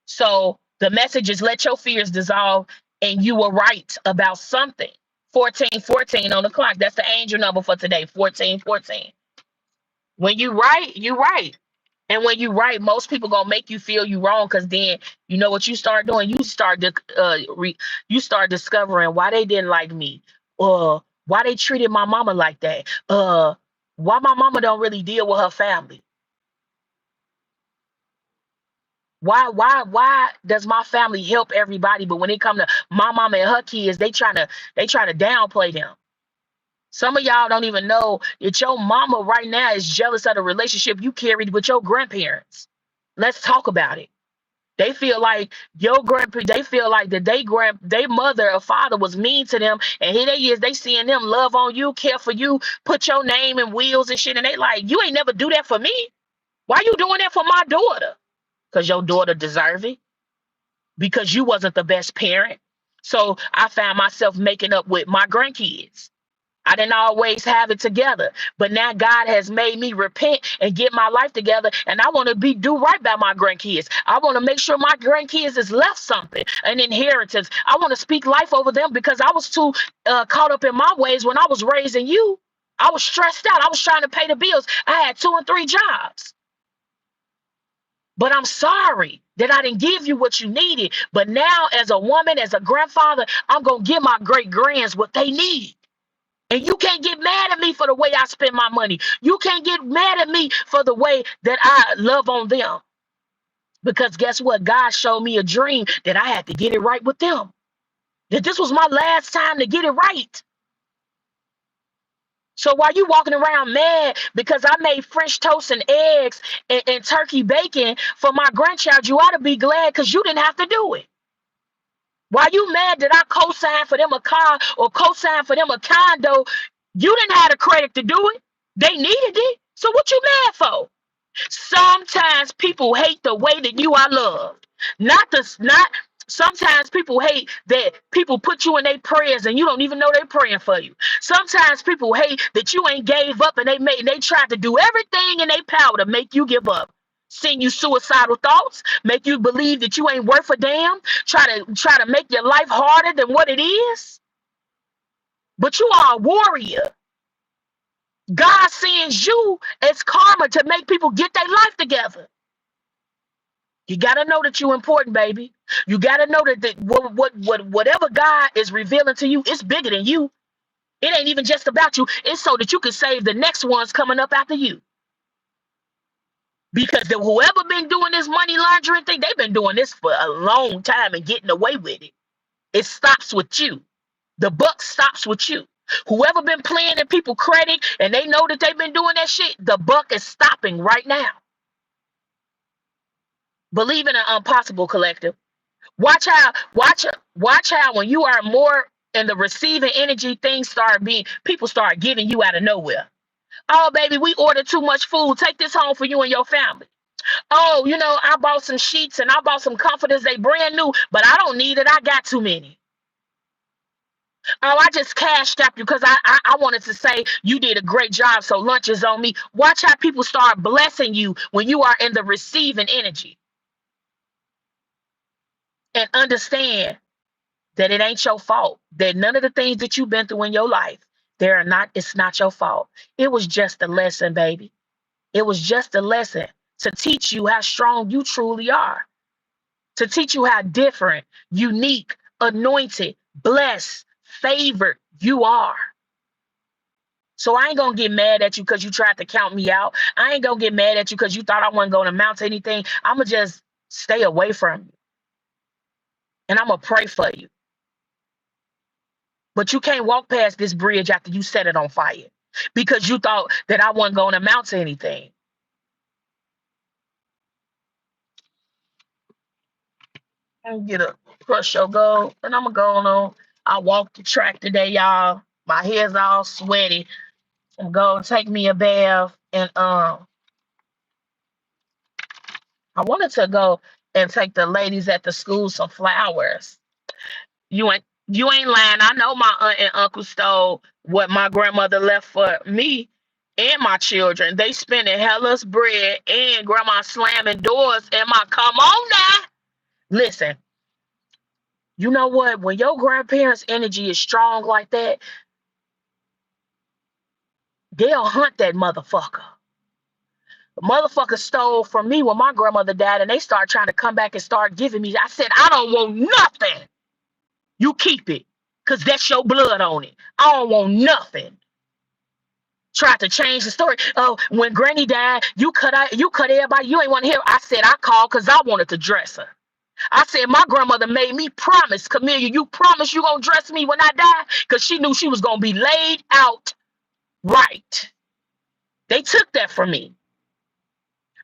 So the message is let your fears dissolve and you were right about something. 1414 on the clock. That's the angel number for today. 1414. When you right, you right. And when you right, most people gonna make you feel you wrong because then you know what you start doing. You start discovering why they didn't like me, or why they treated my mama like that. Why my mama don't really deal with her family? Why does my family help everybody, but when it come to my mama and her kids, they trying to downplay them? Some of y'all don't even know that your mama right now is jealous of the relationship you carried with your grandparents. Let's talk about it. They feel like your grandpa, they feel like that they mother or father was mean to them, and here they is, they seeing them love on you, care for you, put your name in wheels and shit, and they like, you ain't never do that for me. Why you doing that for my daughter? Because your daughter deserve it. Because you wasn't the best parent. So I found myself making up with my grandkids. I didn't always have it together, but now God has made me repent and get my life together. And I want to be do right by my grandkids. I want to make sure my grandkids is left something, an inheritance. I want to speak life over them because I was too caught up in my ways when I was raising you. I was stressed out. I was trying to pay the bills. I had 2 and 3 jobs. But I'm sorry that I didn't give you what you needed. But now, as a woman, as a grandfather, I'm going to give my great grands what they need. And you can't get mad at me for the way I spend my money. You can't get mad at me for the way that I love on them. Because guess what? God showed me a dream that I had to get it right with them. That this was my last time to get it right. So while you walking around mad because I made French toast and eggs and turkey bacon for my grandchild, you ought to be glad because you didn't have to do it. Why you mad that I co-signed for them a car or co-signed for them a condo? You didn't have the credit to do it. They needed it. So what you mad for? Sometimes people hate the way that you are loved. Not sometimes people hate that people put you in their prayers and you don't even know they're praying for you. Sometimes people hate that you ain't gave up and they tried to do everything in their power to make you give up. Send you suicidal thoughts, make you believe that you ain't worth a damn, try to make your life harder than what it is. But you are a warrior. God sends you as karma to make people get their life together. You gotta know that you're important, baby. You gotta know that whatever God is revealing to you, it's bigger than you. It ain't even just about you. It's so that you can save the next ones coming up after you. Because whoever been doing this money laundering thing, they've been doing this for a long time and getting away with it. It stops with you. The buck stops with you. Whoever been playing in people credit and they know that they've been doing that shit, the buck is stopping right now. Believe in an impossible collective. Watch how when you are more in the receiving energy, things start being people start giving you out of nowhere. Oh, baby, we ordered too much food. Take this home for you and your family. Oh, I bought some sheets and I bought some comforters. They brand new, but I don't need it. I got too many. Oh, I just cashed up you because I wanted to say you did a great job. So lunch is on me. Watch how people start blessing you when you are in the receiving energy and understand that it ain't your fault. That none of the things that you've been through in your life, it's not your fault. It was just a lesson, baby. It was just a lesson to teach you how strong you truly are, to teach you how different, unique, anointed, blessed, favored you are. So I ain't gonna get mad at you because you tried to count me out. I ain't gonna get mad at you because you thought I wasn't gonna amount to anything. I'ma just stay away from you. And I'm gonna pray for you. But you can't walk past this bridge after you set it on fire because you thought that I wasn't gonna amount to anything. I'm gonna get a crush your gold and I'm gonna go on. I walked the track today, y'all. My hair's all sweaty. I'm gonna take me a bath and I wanted to go and take the ladies at the school some flowers. You ain't lying. I know my aunt and uncle stole what my grandmother left for me and my children. They spending hellas bread and grandma slamming doors in my come on now. Listen, you know what? When your grandparents' energy is strong like that, they'll hunt that motherfucker. The motherfucker stole from me when my grandmother died, and they start trying to come back and start giving me. I said, I don't want nothing. You keep it, because that's your blood on it. I don't want nothing. Tried to change the story. Oh, when Granny died, you cut everybody. You ain't want to hear. I said I called because I wanted to dress her. I said my grandmother made me promise, Camilla, you promise you gonna dress me when I die? Because she knew she was gonna be laid out right. They took that from me.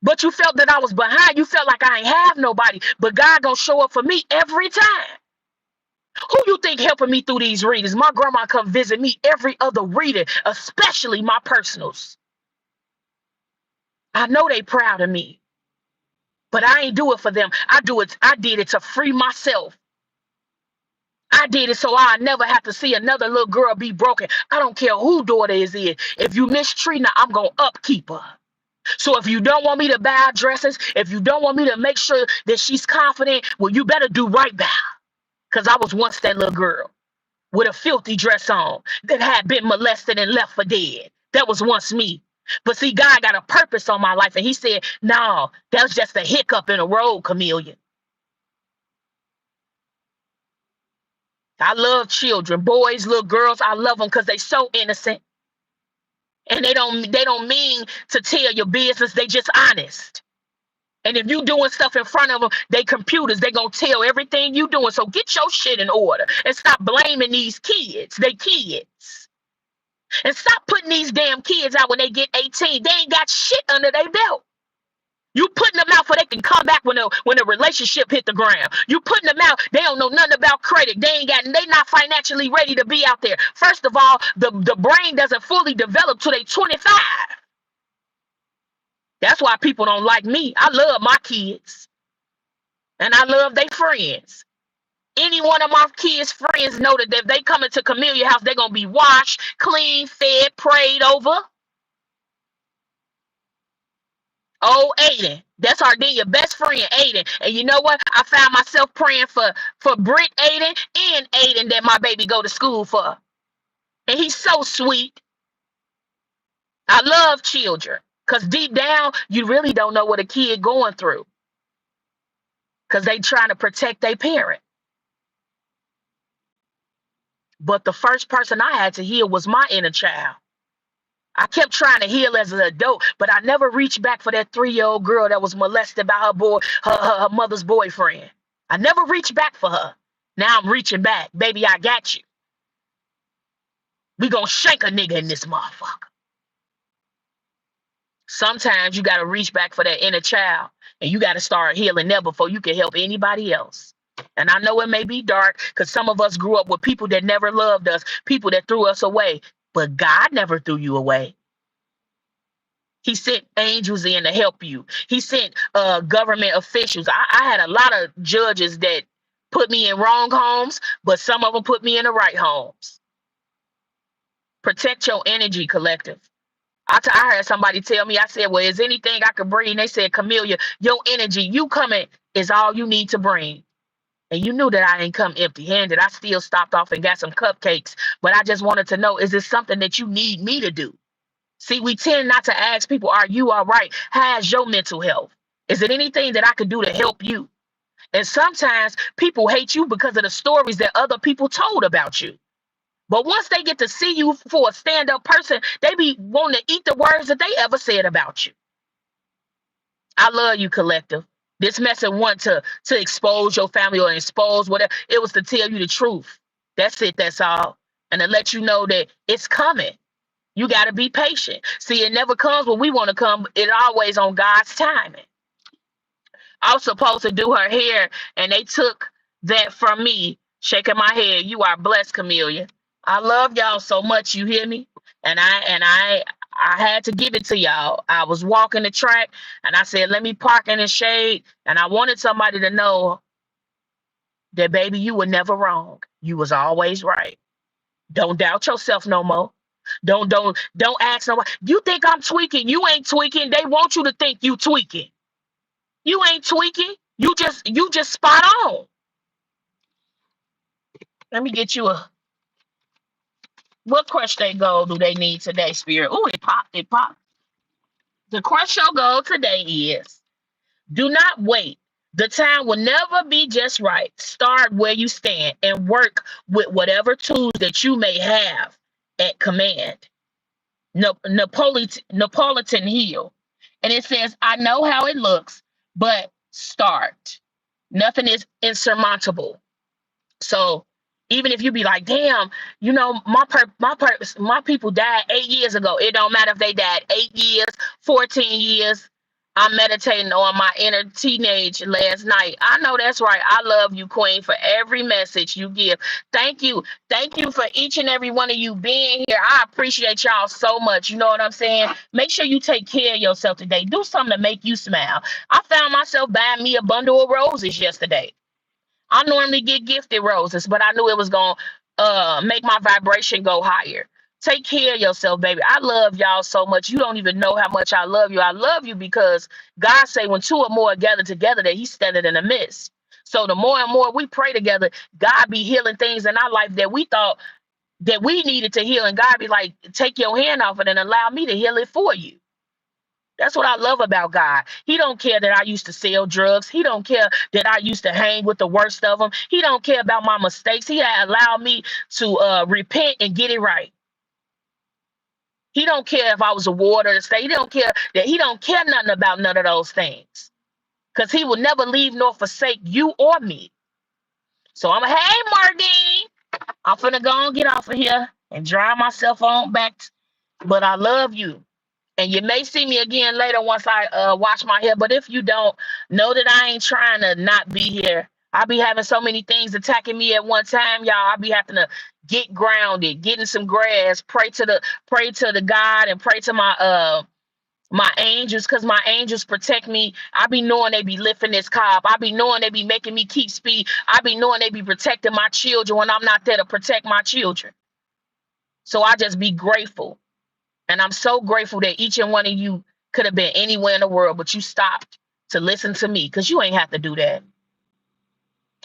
But you felt that I was behind. You felt like I ain't have nobody. But God gonna show up for me every time. Who you think helping me through these readings? My grandma come visit me every other reading, especially my personals. I know they proud of me, but I ain't do it for them. I did it to free myself. I did it so I never have to see another little girl be broken. I don't care who daughter is it. If you mistreat her, I'm gonna upkeep her. So if you don't want me to buy dresses, if you don't want me to make sure that she's confident, well, you better do right by her. Because I was once that little girl with a filthy dress on that had been molested and left for dead. That was once me. But see, God got a purpose on my life. And he said, no, that was just a hiccup in the road, Camilla. I love children, boys, little girls. I love them because they so innocent. And they don't mean to tell your business. They just honest. And if you doing stuff in front of them, they computers, they gonna tell everything you doing. So get your shit in order and stop blaming these kids. They kids. And stop putting these damn kids out when they get 18. They ain't got shit under their belt. You putting them out so they can come back when the relationship hit the ground. You putting them out, they don't know nothing about credit. They not financially ready to be out there. First of all, the brain doesn't fully develop till they 25. That's why people don't like me. I love my kids. And I love their friends. Any one of my kids' friends know that if they come into Camillia house, they're gonna be washed, clean, fed, prayed over. Oh, Aiden. That's Ardelia, best friend, Aiden. And you know what? I found myself praying for Britt, Aiden, and Aiden that my baby go to school for. And he's so sweet. I love children. Because deep down, you really don't know what a kid going through. Because they trying to protect their parent. But the first person I had to heal was my inner child. I kept trying to heal as an adult, but I never reached back for that 3-year-old girl that was molested by her mother's boyfriend. I never reached back for her. Now I'm reaching back. Baby, I got you. We gonna shank a nigga in this motherfucker. Sometimes you gotta reach back for that inner child, and you gotta start healing there before you can help anybody else. And I know it may be dark because some of us grew up with people that never loved us, people that threw us away, but God never threw you away. He sent angels in to help you. He sent government officials. I had a lot of judges that put me in wrong homes, but some of them put me in the right homes. Protect your energy, collective. I heard somebody tell me, I said, well, is anything I could bring? They said, Camilla, your energy, you coming is all you need to bring. And you knew that I ain't come empty-handed. I still stopped off and got some cupcakes. But I just wanted to know, is this something that you need me to do? See, we tend not to ask people, are you all right? How's your mental health? Is it anything that I could do to help you? And sometimes people hate you because of the stories that other people told about you. But once they get to see you for a stand-up person, they be wanting to eat the words that they ever said about you. I love you, collective. This message wasn't to expose your family or expose whatever. It was to tell you the truth. That's it. That's all. And to let you know that it's coming. You got to be patient. See, it never comes when we want to come. It always on God's timing. I was supposed to do her hair, and they took that from me, shaking my head. You are blessed, Camilla. I love y'all so much. You hear me? And I had to give it to y'all. I was walking the track, and I said, let me park in the shade. And I wanted somebody to know that, baby, you were never wrong. You was always right. Don't doubt yourself no more. Don't ask nobody. You think I'm tweaking? You ain't tweaking. They want you to think you tweaking. You ain't tweaking. You just spot on. Let me get you a. What crush they goal do they need today, Spirit? Oh, it popped. It popped. The crush your goal today is: do not wait. The time will never be just right. Start where you stand and work with whatever tools that you may have at command. Napolitan Hill. And it says, I know how it looks, but start. Nothing is insurmountable. So even if you be like, damn, my people died 8 years ago. It don't matter if they died 8 years, 14 years. I'm meditating on my inner teenage last night. I know that's right. I love you, Queen, for every message you give. Thank you. Thank you for each and every one of you being here. I appreciate y'all so much. You know what I'm saying? Make sure you take care of yourself today. Do something to make you smile. I found myself buying me a bundle of roses yesterday. I normally get gifted roses, but I knew it was gonna make my vibration go higher. Take care of yourself, baby. I love y'all so much. You don't even know how much I love you. I love you because God say when two or more are gathered together that He's standing in the midst. So the more and more we pray together, God be healing things in our life that we thought that we needed to heal, and God be like, take your hand off it and allow me to heal it for you. That's what I love about God. He don't care that I used to sell drugs. He don't care that I used to hang with the worst of them. He don't care about my mistakes. He had allowed me to repent and get it right. He don't care if I was a ward or the state. He don't care that he don't care nothing about none of those things. Because he will never leave nor forsake you or me. So I'm hey Margine. I'm finna go and get off of here and drive myself on back. But I love you. And you may see me again later once I wash my hair. But if you don't, know that I ain't trying to not be here. I be having so many things attacking me at one time, y'all. I be having to get grounded, get in some grass, pray to the God and pray to my angels, because my angels protect me. I be knowing they be lifting this cob. I be knowing they be making me keep speed. I be knowing they be protecting my children when I'm not there to protect my children. So I just be grateful. And I'm so grateful that each and one of you could have been anywhere in the world, but you stopped to listen to me because you ain't have to do that.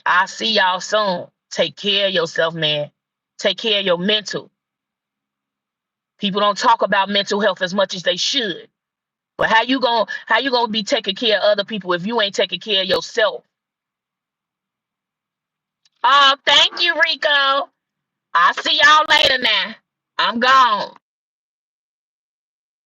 I'll see y'all soon. Take care of yourself, man. Take care of your mental. People don't talk about mental health as much as they should. But how you gonna be taking care of other people if you ain't taking care of yourself? Oh, thank you, Rico. I'll see y'all later now. I'm gone.